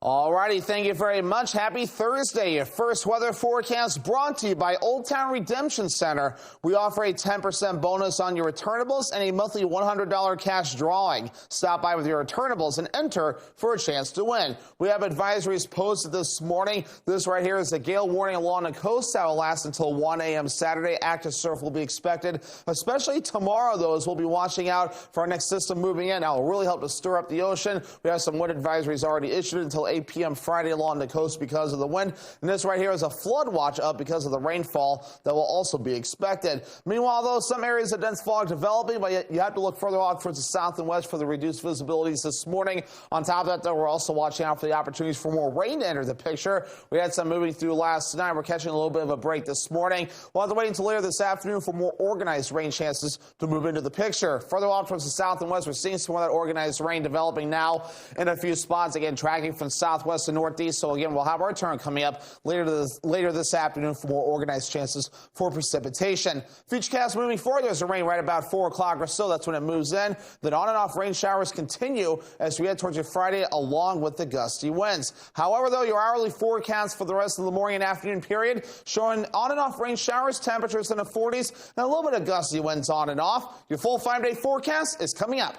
Speaker 3: Alrighty, thank you very much. Happy Thursday. Your first weather forecast brought to you by Old Town Redemption Center. We offer a 10% bonus on your returnables and a monthly $100 cash drawing. Stop by with your returnables and enter for a chance to win. We have advisories posted this morning. This right here is a gale warning along the coast that will last until 1 a.m. Saturday. Active surf will be expected, especially tomorrow, though, as we'll be watching out for our next system moving in. That will really help to stir up the ocean. We have some wind advisories already issued until 8 p.m. Friday along the coast because of the wind. And this right here is a flood watch up because of the rainfall that will also be expected. Meanwhile, though, some areas of dense fog developing, but you have to look further out towards the south and west for the reduced visibilities this morning. On top of that, though, we're also watching out for the opportunities for more rain to enter the picture. We had some moving through last night. We're catching a little bit of a break this morning. We'll have to wait until later this afternoon for more organized rain chances to move into the picture. Further off towards the south and west, we're seeing some of that organized rain developing now in a few spots. Again, tracking from southwest to northeast. So again, we'll have our turn coming up later this afternoon for more organized chances for precipitation. Futurecast moving forward, there's a rain right about 4 o'clock or so. That's when it moves in. Then on and off rain showers continue as we head towards your Friday along with the gusty winds. However, though, your hourly forecast for the rest of the morning and afternoon period showing on and off rain showers, temperatures in the 40s, and a little bit of gusty winds on and off. Your full 5-day forecast is coming up.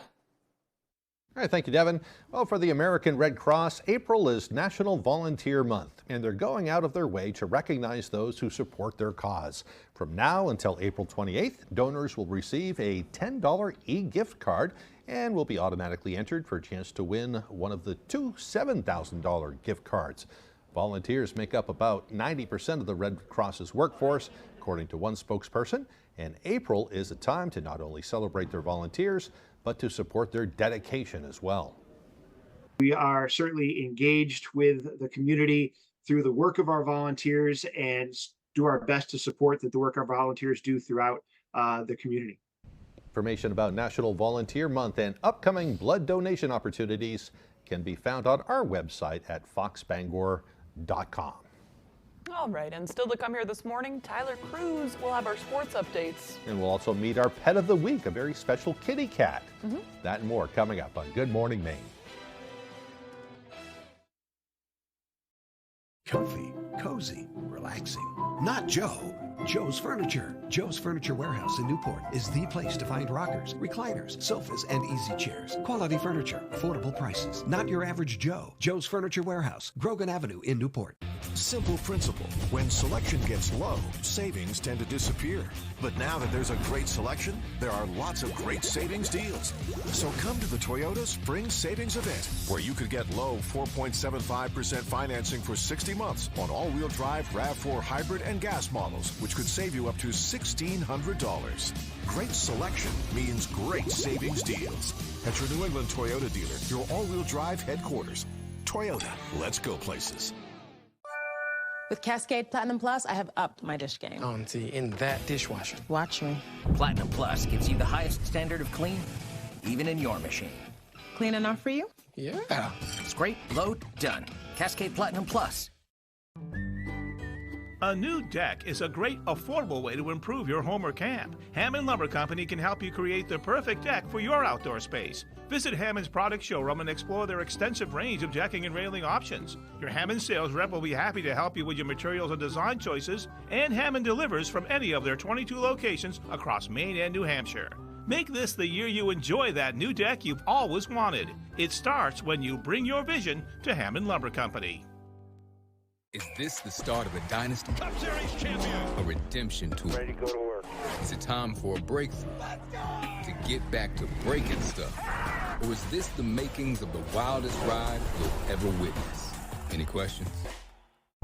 Speaker 2: All right, thank you, Devin. Well, for the American Red Cross, April is National Volunteer Month, and they're going out of their way to recognize those who support their cause. From now until April 28th, donors will receive a $10 e-gift card and will be automatically entered for a chance to win one of the two $7,000 gift cards. Volunteers make up about 90% of the Red Cross's workforce, according to one spokesperson, and April is a time to not only celebrate their volunteers, but to support their dedication as well.
Speaker 5: We are certainly engaged with the community through the work of our volunteers and do our best to support the work our volunteers do throughout the community.
Speaker 2: Information about National Volunteer Month and upcoming blood donation opportunities can be found on our website at foxbangor.com.
Speaker 1: All right, and still to come here this morning, Tyler Cruz will have our sports updates.
Speaker 2: And we'll also meet our pet of the week, a very special kitty cat. That and more coming up on Good Morning Maine.
Speaker 6: Comfy, cozy, relaxing. Not Joe. Joe's Furniture. Joe's Furniture Warehouse in Newport is the place to find rockers, recliners, sofas, and easy chairs. Quality furniture, affordable prices. Not your average Joe. Joe's Furniture Warehouse, Grogan Avenue in Newport.
Speaker 7: Simple principle. When selection gets low, savings tend to disappear. But now that there's a great selection, there are lots of great savings deals. So come to the Toyota Spring Savings Event, where you could get low 4.75% financing for 60 months on all-wheel drive RAV4 hybrid and gas models, which could save you up to $1,600. Great selection means great savings deals. At your New England Toyota dealer, your all-wheel drive headquarters. Toyota, let's go places.
Speaker 8: With Cascade Platinum Plus, I have upped my dish game.
Speaker 21: Oh, and see, in that dishwasher.
Speaker 8: Watch me.
Speaker 10: Platinum Plus gives you the highest standard of clean, even in your machine.
Speaker 8: Clean enough for you?
Speaker 21: Yeah.
Speaker 10: Scrape, load, done. Cascade Platinum Plus.
Speaker 9: A new deck is a great, affordable way to improve your home or camp. Hammond Lumber Company can help you create the perfect deck for your outdoor space. Visit Hammond's product showroom and explore their extensive range of decking and railing options. Your Hammond sales rep will be happy to help you with your materials and design choices, and Hammond delivers from any of their 22 locations across Maine and New Hampshire. Make this the year you enjoy that new deck you've always wanted. It starts when you bring your vision to Hammond Lumber Company.
Speaker 11: Is this the start of a dynasty?
Speaker 9: Cup Series champion.
Speaker 11: A redemption tour?
Speaker 9: Ready to go to work.
Speaker 11: Is it time for a breakthrough? To get back to breaking stuff? Or is this the makings of the wildest ride you'll ever witness? Any questions?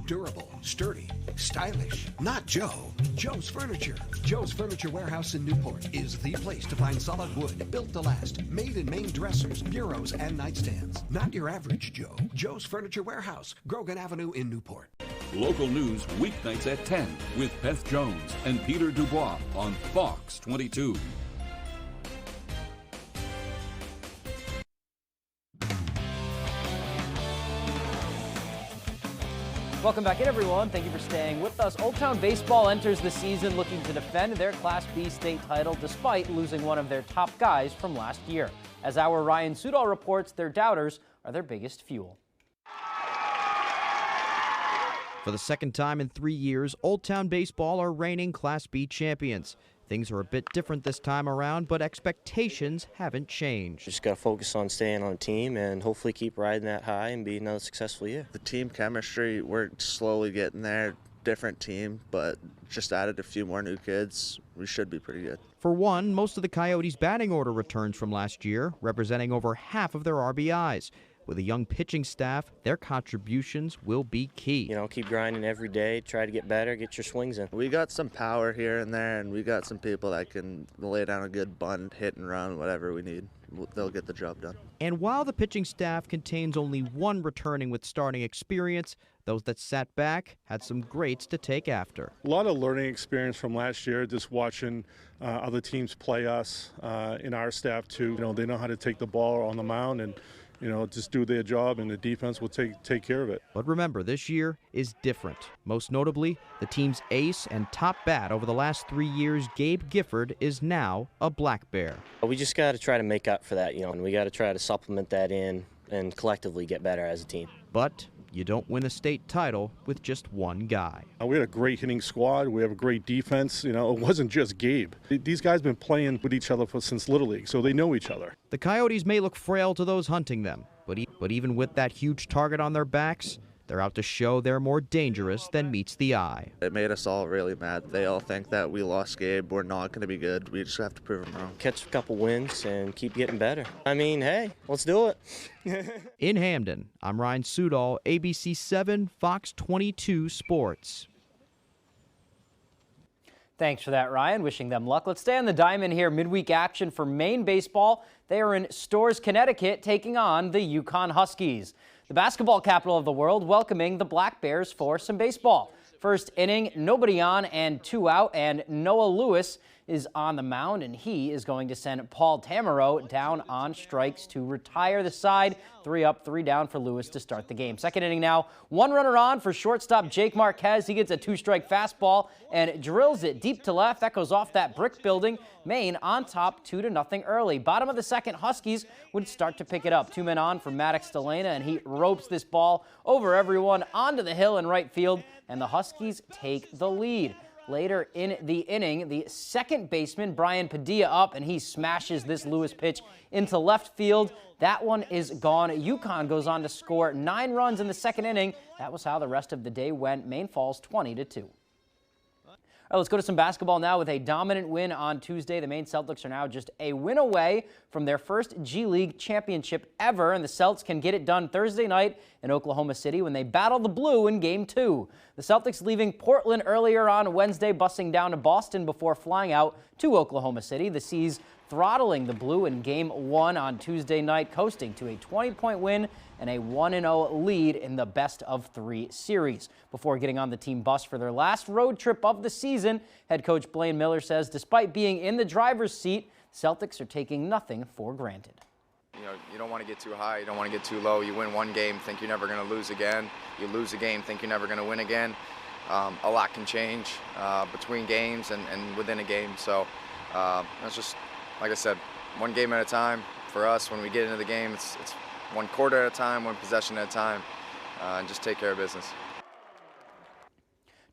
Speaker 6: Durable, sturdy, stylish. Not Joe. Joe's Furniture. Joe's Furniture Warehouse in Newport is the place to find solid wood, built to last, made in Maine dressers, bureaus, and nightstands. Not your average Joe. Joe's Furniture Warehouse, Grogan Avenue in Newport.
Speaker 31: Local news weeknights at 10 with Beth Jones and Peter Dubois on Fox 22.
Speaker 12: Welcome back in, everyone. Thank you for staying with us. Old Town Baseball enters the season looking to defend their Class B state title despite losing one of their top guys from last year. As our Ryan Sudol reports, their doubters are their biggest fuel.
Speaker 13: For the second time in 3 years, Old Town Baseball are reigning Class B champions. Things are a bit different this time around, but expectations haven't changed.
Speaker 26: Just got to focus on staying on team and hopefully keep riding that high and be another successful year.
Speaker 27: The team chemistry, we're slowly getting there. Different team, but just added a few more new kids. We should be pretty good.
Speaker 13: For one, most of the Coyotes' batting order returns from last year, representing over half of their RBIs. With a young pitching staff, their contributions will be key.
Speaker 26: You know, keep grinding every day, try to get better, get your swings in.
Speaker 27: We got some power here and there, and we got some people that can lay down a good bunt, hit and run, whatever we need. They'll get the job done.
Speaker 13: And while the pitching staff contains only one returning with starting experience, those that sat back had some greats to take after.
Speaker 28: A lot of learning experience from last year, just watching other teams play us in our staff too. You know, they know how to take the ball on the mound and just do their job, and the defense will take care of it.
Speaker 13: But remember, this year is different. Most notably, the team's ace and top bat over the last 3 years, Gabe Gifford, is now a Black Bear.
Speaker 26: We just got to try to make up for that, and we got to try to supplement that in and collectively get better as a team.
Speaker 13: But you don't win a state title with just one guy.
Speaker 28: We had a great hitting squad. We have a great defense. It wasn't just Gabe. These guys have been playing with each other since Little League, so they know each other.
Speaker 13: The Coyotes may look frail to those hunting them, but even with that huge target on their backs, they're out to show they're more dangerous than meets the eye.
Speaker 27: It made us all really mad. They all think that we lost Gabe. We're not going to be good. We just have to prove them wrong.
Speaker 26: Catch a couple wins and keep getting better. I mean, hey, let's do it.
Speaker 13: In Hamden, I'm Ryan Sudol, ABC 7, Fox 22 Sports.
Speaker 12: Thanks for that, Ryan. Wishing them luck. Let's stay on the diamond here. Midweek action for Maine baseball. They are in Storrs, Connecticut, taking on the Yukon Huskies. The basketball capital of the world welcoming the Black Bears for some baseball. First inning, nobody on and 2 out, and Noah Lewis is on the mound, and he is going to send Paul Tamaro down on strikes to retire the side. 3 up, 3 down for Lewis to start the game. Second inning now, 1 runner on for shortstop Jake Marquez. He gets a 2-strike fastball and drills it deep to left. That goes off that brick building. Maine on top 2-0 early. Bottom of the second, Huskies would start to pick it up. 2 men on for Maddox Delana, and he ropes this ball over everyone onto the hill in right field, and the Huskies take the lead. later in the inning. The second baseman, Brian Padilla, up, and he smashes this Lewis pitch into left field. That one is gone. UConn goes on to score 9 runs in the second inning. That was how the rest of the day went. Maine falls 20-2. All right, let's go to some basketball now. With a dominant win on Tuesday, the Maine Celtics are now just a win away from their first G League championship ever, and the Celts can get it done Thursday night in Oklahoma City when they battle the Blue in Game 2. The Celtics leaving Portland earlier on Wednesday, busing down to Boston before flying out to Oklahoma City. The C's throttling the Blue in Game 1 on Tuesday night, coasting to a 20-point win and a 1-0 lead in the best-of-3 series. Before getting on the team bus for their last road trip of the season, head coach Blaine Miller says despite being in the driver's seat, Celtics are taking nothing for granted.
Speaker 4: You know, you don't want to get too high, you don't want to get too low. You win one game, think you're never going to lose again. You lose a game, think you're never going to win again. A lot can change between games and within a game. So that's just, like I said, one game at a time. For us, when we get into the game, it's one quarter at a time, one possession at a time, and just take care of business.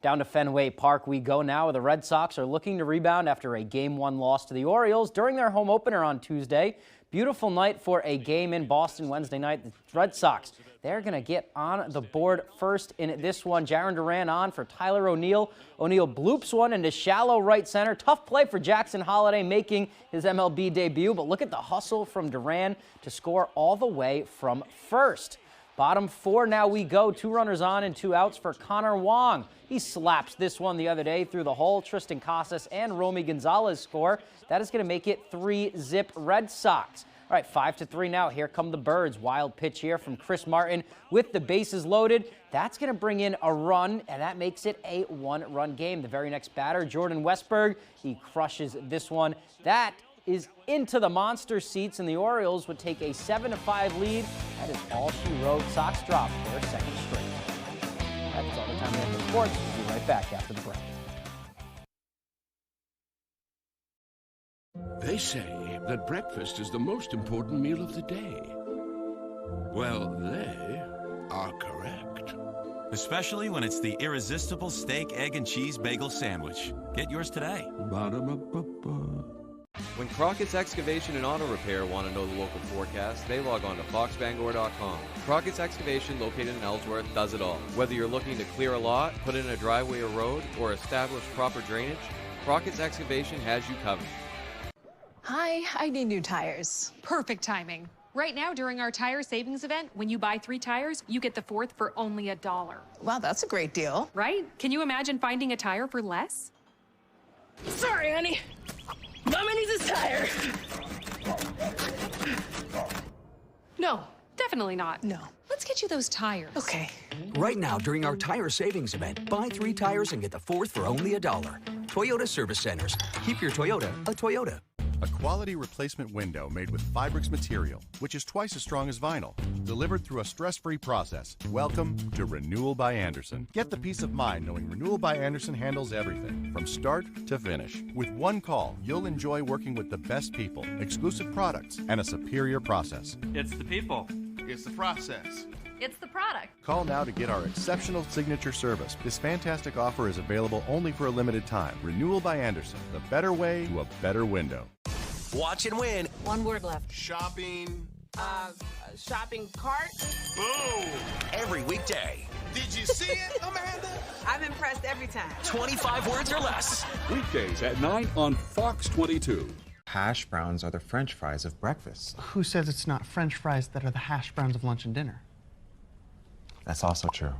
Speaker 12: Down to Fenway Park we go now, where the Red Sox are looking to rebound after a Game 1 loss to the Orioles during their home opener on Tuesday. Beautiful night for a game in Boston Wednesday night. The Red Sox, they're going to get on the board first in this one. Jaron Duran on for Tyler O'Neill. O'Neill bloops one into shallow right center. Tough play for Jackson Holliday making his MLB debut, but look at the hustle from Duran to score all the way from first. Bottom 4 now we go. 2 runners on and 2 outs for Connor Wong. He slaps this one the other day through the hole. Tristan Casas and Romy Gonzalez score. That is going to make it 3-zip Red Sox. All right, 5-3 now. Here come the Birds. Wild pitch here from Chris Martin with the bases loaded. That's going to bring in a run, and that makes it a 1-run game. The very next batter, Jordan Westberg, he crushes this one. That is into the monster seats, and the Orioles would take a 7-5 lead. That is all she wrote. Sox drop their second straight. That's all the time we have for sports. We'll be right back after the break.
Speaker 14: They say that breakfast is the most important meal of the day. Well, they are correct.
Speaker 15: Especially when it's the irresistible steak, egg, and cheese bagel sandwich. Get yours today.
Speaker 14: Ba-da-ba-ba-ba.
Speaker 16: When Crockett's Excavation and Auto Repair want to know the local forecast, they log on to foxbangor.com. Crockett's Excavation, located in Ellsworth, does it all. Whether you're looking to clear a lot, put in a driveway or road, or establish proper drainage, Crockett's Excavation has you covered.
Speaker 17: Hi, I need new tires.
Speaker 18: Perfect timing. Right now, during our tire savings event, when you buy 3 tires, you get the 4th for only $1.
Speaker 17: Wow, that's a great deal.
Speaker 18: Right? Can you imagine finding a tire for less?
Speaker 17: Sorry, honey. Mama needs a tire.
Speaker 18: No, definitely not.
Speaker 17: No.
Speaker 18: Let's get you those tires.
Speaker 17: Okay.
Speaker 19: Right now, during our tire savings event, buy 3 tires and get the 4th for only $1. Toyota Service Centers. Keep your Toyota a Toyota.
Speaker 20: A quality replacement window made with Fibrix material, which is twice as strong as vinyl, delivered through a stress-free process. Welcome to Renewal by Andersen. Get the peace of mind knowing Renewal by Andersen handles everything, from start to finish. With one call, you'll enjoy working with the best people, exclusive products, and a superior process.
Speaker 22: It's the people.
Speaker 20: It's the process.
Speaker 24: It's the product.
Speaker 20: Call now to get our exceptional signature service. This fantastic offer is available only for a limited time. Renewal by Andersen, the better way to a better window.
Speaker 10: Watch and win.
Speaker 24: One word left.
Speaker 20: Shopping.
Speaker 24: Shopping cart.
Speaker 10: Boom! Every weekday.
Speaker 20: Did you see it, Amanda?
Speaker 24: I'm impressed every time.
Speaker 10: 25 words or less.
Speaker 31: Weekdays at 9 on Fox 22.
Speaker 29: Hash browns are the French fries of breakfast.
Speaker 30: Who says it's not French fries that are the hash browns of lunch and dinner?
Speaker 29: That's also true.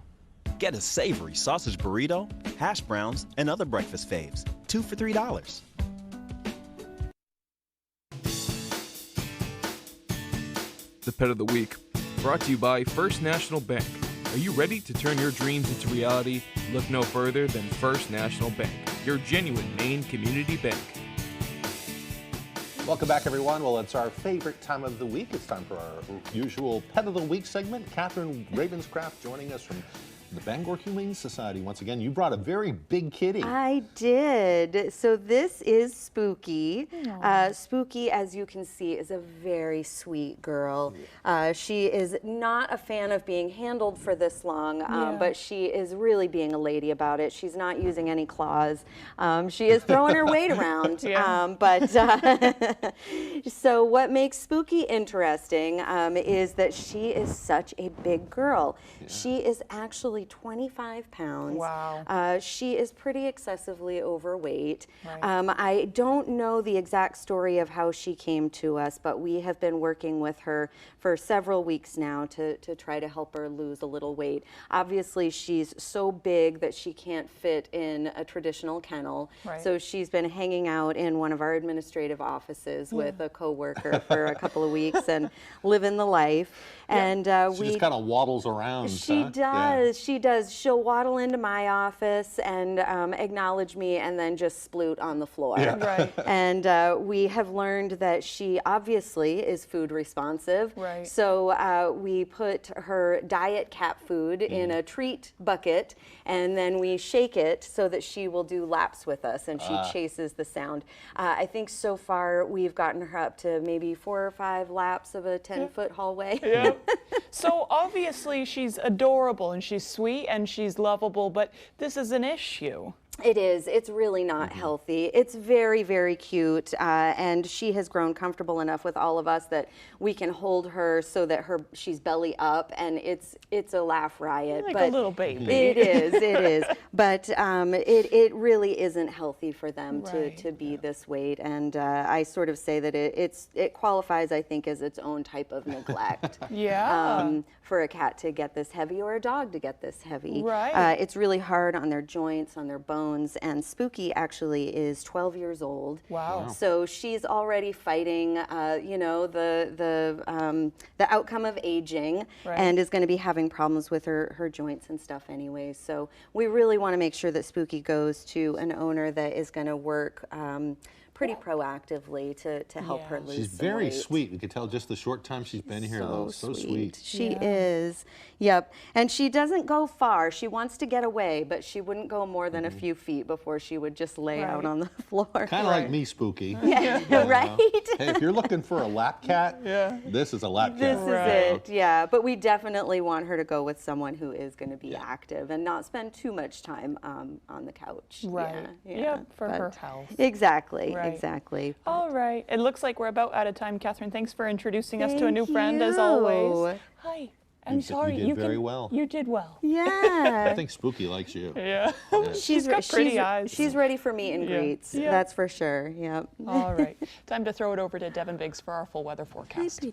Speaker 32: Get a savory sausage burrito, hash browns, and other breakfast faves. 2 for $3.
Speaker 33: The Pet of the Week, brought to you by First National Bank. Are you ready to turn your dreams into reality? Look no further than First National Bank, your genuine Maine community bank.
Speaker 2: Welcome back, everyone. Well, it's our favorite time of the week. It's time for our usual Pet of the Week segment. Catherine Ravenscraft joining us from the Bangor Humane Society. Once again, you brought a very big kitty.
Speaker 1: I did. So this is Spooky. Spooky, as you can see, is a very sweet girl. She is not a fan of being handled for this long, but she is really being a lady about it. She's not using any claws. She is throwing her weight around. So what makes Spooky interesting is that she is such a big girl. She is actually 25 pounds.
Speaker 3: Wow.
Speaker 1: She is pretty excessively overweight. I don't know the exact story of how she came to us, but we have been working with her for several weeks now to try to help her lose a little weight. Obviously, she's so big that she can't fit in a traditional kennel. So she's been hanging out in one of our administrative offices with a coworker for a couple of weeks and living the life. And
Speaker 2: she just kind of waddles around.
Speaker 1: She does. She does. She'll waddle into my office and acknowledge me and then just sploot on the floor. And we have learned that she obviously is food responsive. So we put her diet cat food in a treat bucket, and then we shake it so that she will do laps with us, and she chases the sound. I think so far we've gotten her up to maybe 4 or 5 laps of a 10-foot hallway.
Speaker 3: So obviously she's adorable and she's sweet and she's lovable, but this is an issue.
Speaker 1: It is. It's really not healthy. It's very, very cute, and she has grown comfortable enough with all of us that we can hold her so that she's belly up, and it's a laugh riot.
Speaker 3: Like
Speaker 1: but
Speaker 3: a little baby.
Speaker 1: It is. It is. But it really isn't healthy for them to be this weight, and I sort of say that it qualifies, I think, as its own type of neglect. For a cat to get this heavy or a dog to get this heavy. It's really hard on their joints, on their bones, and Spooky actually is 12 years old. So she's already fighting, you know, the outcome of aging, and is going to be having problems with her joints and stuff anyway. So we really want to make sure that Spooky goes to an owner that is going to work pretty proactively to help her lose
Speaker 2: She's
Speaker 1: some
Speaker 2: very
Speaker 1: weight.
Speaker 2: sweet. We could tell just the short time she's been here, though. So sweet.
Speaker 1: She is. Yep. And she doesn't go far. She wants to get away, but she wouldn't go more than a few feet before she would just lay out on the floor.
Speaker 2: Kind of like me, Spooky.
Speaker 1: Right.
Speaker 2: Hey, if you're looking for a lap cat, this is a lap cat.
Speaker 1: This is it, yeah. But we definitely want her to go with someone who is going to be active and not spend too much time on the couch.
Speaker 3: For her health.
Speaker 1: Exactly, exactly.
Speaker 3: All right. It looks like we're about out of time, Catherine. Thanks for introducing us to a new friend, as always. Hi. I'm sorry.
Speaker 2: You did very well.
Speaker 3: You did well.
Speaker 1: Yeah.
Speaker 2: I think Spooky likes you.
Speaker 3: She's got pretty eyes.
Speaker 1: She's ready for meet and greets. That's for sure. Yep.
Speaker 3: All right. Time to throw it over to Devin Biggs for our full weather forecast.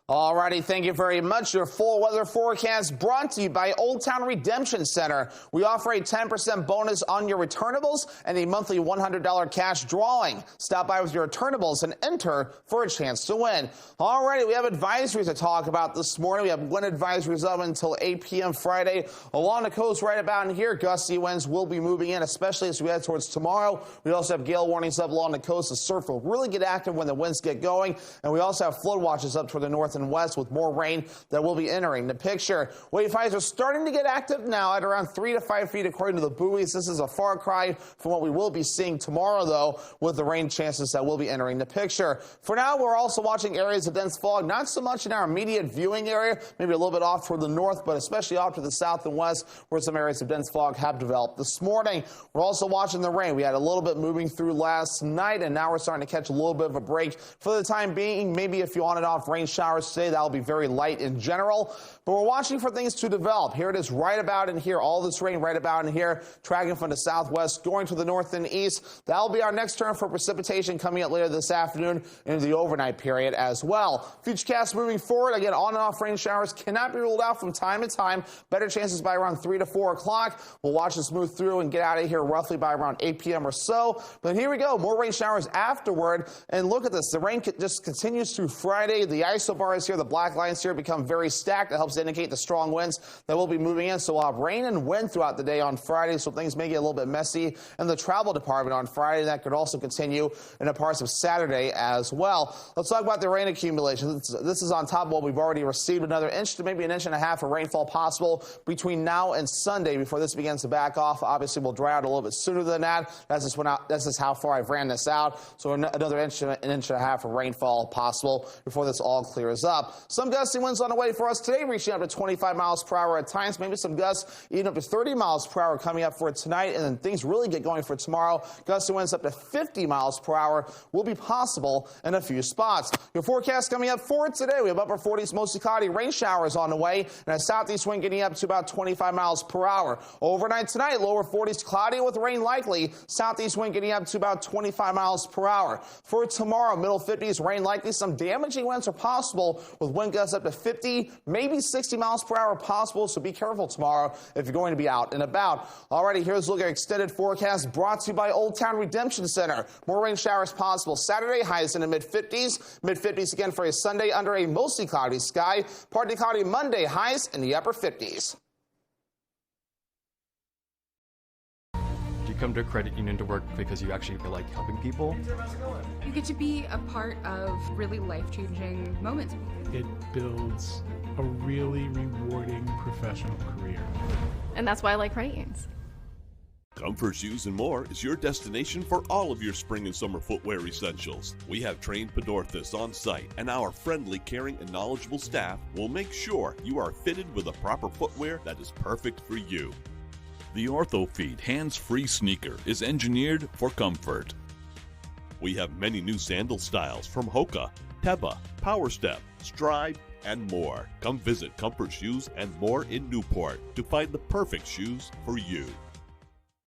Speaker 5: Alrighty, thank you very much. Your full weather forecast brought to you by Old Town Redemption Center. We offer a 10% bonus on your returnables and a monthly $100 cash drawing. Stop by with your returnables and enter for a chance to win. Alrighty, we have advisories to talk about this morning. We have wind advisories up until 8 p.m. Friday. Along the coast right about in here, gusty winds will be moving in, especially as we head towards tomorrow. We also have gale warnings up along the coast. The surf will really get active when the winds get going. And we also have flood watches up toward the north and west with more rain that will be entering the picture. Wave highs are starting to get active now at around 3 to 5 feet according to the buoys. This is a far cry from what we will be seeing tomorrow, though, with the rain chances that will be entering the picture. For now, we're also watching areas of dense fog, not so much in our immediate viewing area, maybe a little bit off toward the north, but especially off to the south and west where some areas of dense fog have developed this morning. We're also watching the rain. We had a little bit moving through last night, and now we're starting to catch a little bit of a break. For the time being, maybe a few on and off rain showers today. That'll be very light in general, but we're watching for things to develop. Here it is right about in here. All this rain right about in here, tracking from the southwest, going to the north and east. That'll be our next turn for precipitation coming up later this afternoon into the overnight period as well. Futurecast moving forward, again, on and off rain showers cannot be ruled out from time to time. Better chances by around 3 to 4 o'clock. We'll watch this move through and get out of here roughly by around 8 p.m. or so. But here we go, more rain showers afterward. And look at this. The rain just continues through Friday. The isobar showers here. The black lines here become very stacked. That helps indicate the strong winds that will be moving in. So we'll have rain and wind throughout the day on Friday, so things may get a little bit messy in the travel department on Friday. That could also continue into parts of Saturday as well. Let's talk about the rain accumulation. This is on top of what we've already received. Another inch to maybe an inch and a half of rainfall possible between now and Sunday before this begins to back off. Obviously, we'll dry out a little bit sooner than that. That's just how far I've ran this out. So another an inch and a half of rainfall possible before this all clears up. Some gusty winds on the way for us today, reaching up to 25 miles per hour at times. Maybe some gusts even up to 30 miles per hour coming up for tonight. And then things really get going for tomorrow. Gusty winds up to 50 miles per hour will be possible in a few spots. Your forecast coming up for today. We have upper 40s, mostly cloudy, rain showers on the way, and a southeast wind getting up to about 25 miles per hour. Overnight tonight, lower 40s, cloudy with rain likely. Southeast wind getting up to about 25 miles per hour. For tomorrow, middle 50s, rain likely. Some damaging winds are possible with wind gusts up to 50, maybe 60 miles per hour possible. So be careful tomorrow if you're going to be out and about. Alrighty, here's a look at extended forecast brought to you by Old Town Redemption Center. More rain showers possible Saturday, highs in the mid-50s. Mid-50s again for a Sunday under a mostly cloudy sky. Partly cloudy Monday, highs in the upper 50s.
Speaker 6: You come to a credit union to work because you actually like helping people.
Speaker 7: You get to be a part of really life-changing moments.
Speaker 8: It builds a really rewarding professional career.
Speaker 7: And that's why I like credit unions.
Speaker 9: Comfort Shoes and More is your destination for all of your spring and summer footwear essentials. We have trained podorthists on site, and our friendly, caring, and knowledgeable staff will make sure you are fitted with the proper footwear that is perfect for you.
Speaker 11: The OrthoFeed hands-free sneaker is engineered for comfort.
Speaker 9: We have many new sandal styles from Hoka, Teva, Power Step, Stride, and more. Come visit Comfort Shoes and More in Newport to find the perfect shoes for you.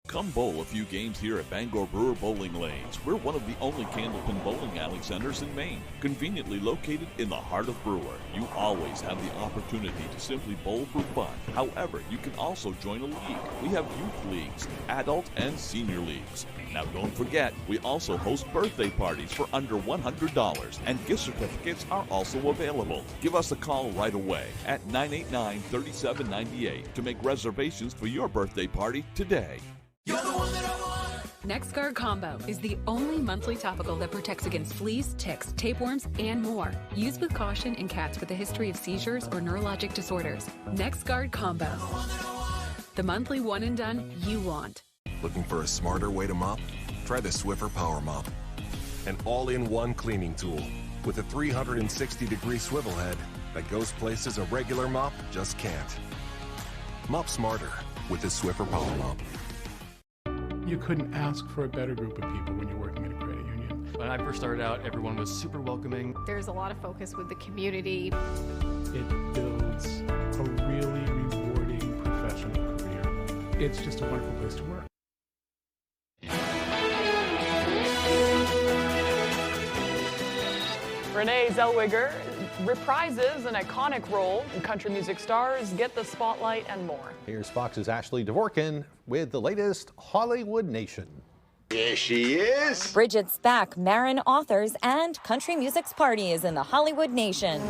Speaker 11: Come bowl a few games here at Bangor Brewer Bowling Lanes. We're one of the only candlepin bowling alley centers in Maine, conveniently located in the heart of Brewer. You always have the opportunity to simply bowl for fun. However, you can also join a league. We have youth leagues, adult and senior leagues. Now don't forget, we also host birthday parties for under $100, and gift certificates are also available. Give us a call right away at 989-3798 to make reservations for your birthday party today.
Speaker 18: NexGard Combo is the only monthly topical that protects against fleas, ticks, tapeworms, and more. Use with caution in cats with a history of seizures or neurologic disorders. NexGard Combo. The monthly one and done you want.
Speaker 13: Looking for a smarter way to mop? Try the Swiffer Power Mop. An all-in-one cleaning tool with a 360-degree swivel head that goes places a regular mop just can't. Mop smarter with the Swiffer Power Mop.
Speaker 8: You couldn't ask for a better group of people when you're working at a credit union.
Speaker 6: When I first started out, everyone was super welcoming.
Speaker 7: There's a lot of focus with the community.
Speaker 8: It builds a really rewarding professional career. It's just a wonderful place to work.
Speaker 3: Renee Zellweger reprises an iconic role, and country music stars get the spotlight and more.
Speaker 2: Here's Fox's Ashley Dvorkin with the latest Hollywood Nation.
Speaker 21: Here she is.
Speaker 22: Bridget's back, Marin authors, and country music's party is in the Hollywood Nation.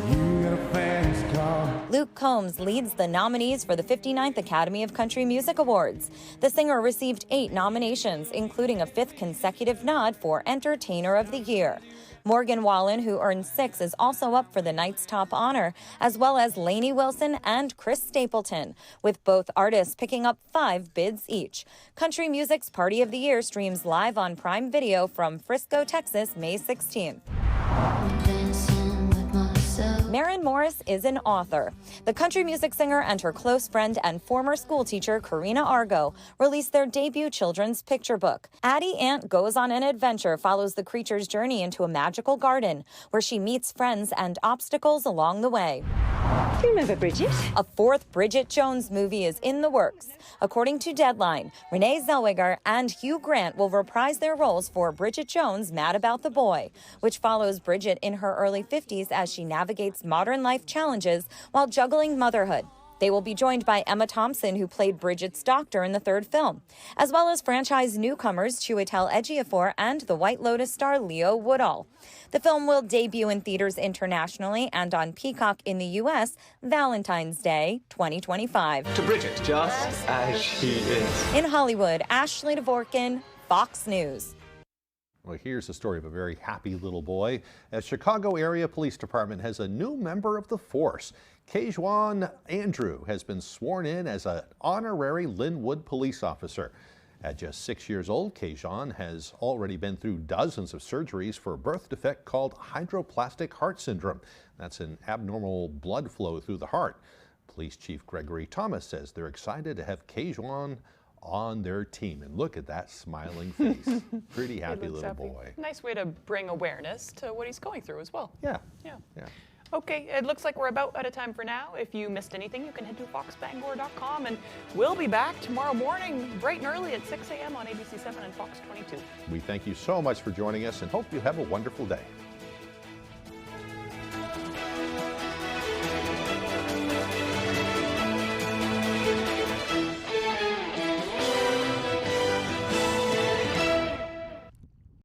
Speaker 22: Luke Combs leads the nominees for the 59th Academy of Country Music Awards. The singer received 8 nominations, including a 5th consecutive nod for Entertainer of the Year. Morgan Wallen, who earned 6, is also up for the night's top honor, as well as Lainey Wilson and Chris Stapleton, with both artists picking up 5 bids each. Country Music's Party of the Year streams live on Prime Video from Frisco, Texas, May 16th. Marin Morris is an author. The country music singer and her close friend and former schoolteacher, Karina Argo, released their debut children's picture book. Addie Ant Goes on an Adventure follows the creature's journey into a magical garden, where she meets friends and obstacles along the way.
Speaker 23: Do you remember Bridget?
Speaker 22: A 4th Bridget Jones movie is in the works. According to Deadline, Renee Zellweger and Hugh Grant will reprise their roles for Bridget Jones' Mad About the Boy, which follows Bridget in her early 50s as she navigates modern life challenges while juggling motherhood. They will be joined by Emma Thompson, who played Bridget's doctor in the third film, as well as franchise newcomers Chiwetel Ejiofor and The White Lotus star Leo Woodall. The film will debut in theaters internationally and on Peacock in the U.S. Valentine's Day 2025.
Speaker 10: To Bridget, just as she is.
Speaker 22: In Hollywood, Ashley Dvorkin, Fox News.
Speaker 2: Well, here's the story of a very happy little boy. A Chicago Area Police Department has a new member of the force. Kejuan Andrew has been sworn in as an honorary Linwood police officer. At just 6 years old, Kejuan has already been through dozens of surgeries for a birth defect called hydroplastic heart syndrome. That's an abnormal blood flow through the heart. Police Chief Gregory Thomas says they're excited to have Kejuan on their team. And look at that smiling face. Pretty happy little boy.
Speaker 3: Nice way to bring awareness to what he's going through as well.
Speaker 2: Yeah.
Speaker 3: Yeah.
Speaker 2: Yeah.
Speaker 3: Okay, it looks like we're about out of time for now. If you missed anything, you can head to foxbangor.com, and we'll be back tomorrow morning bright and early at 6 a.m. on ABC 7 and Fox 22.
Speaker 2: We thank you so much for joining us and hope you have a wonderful day.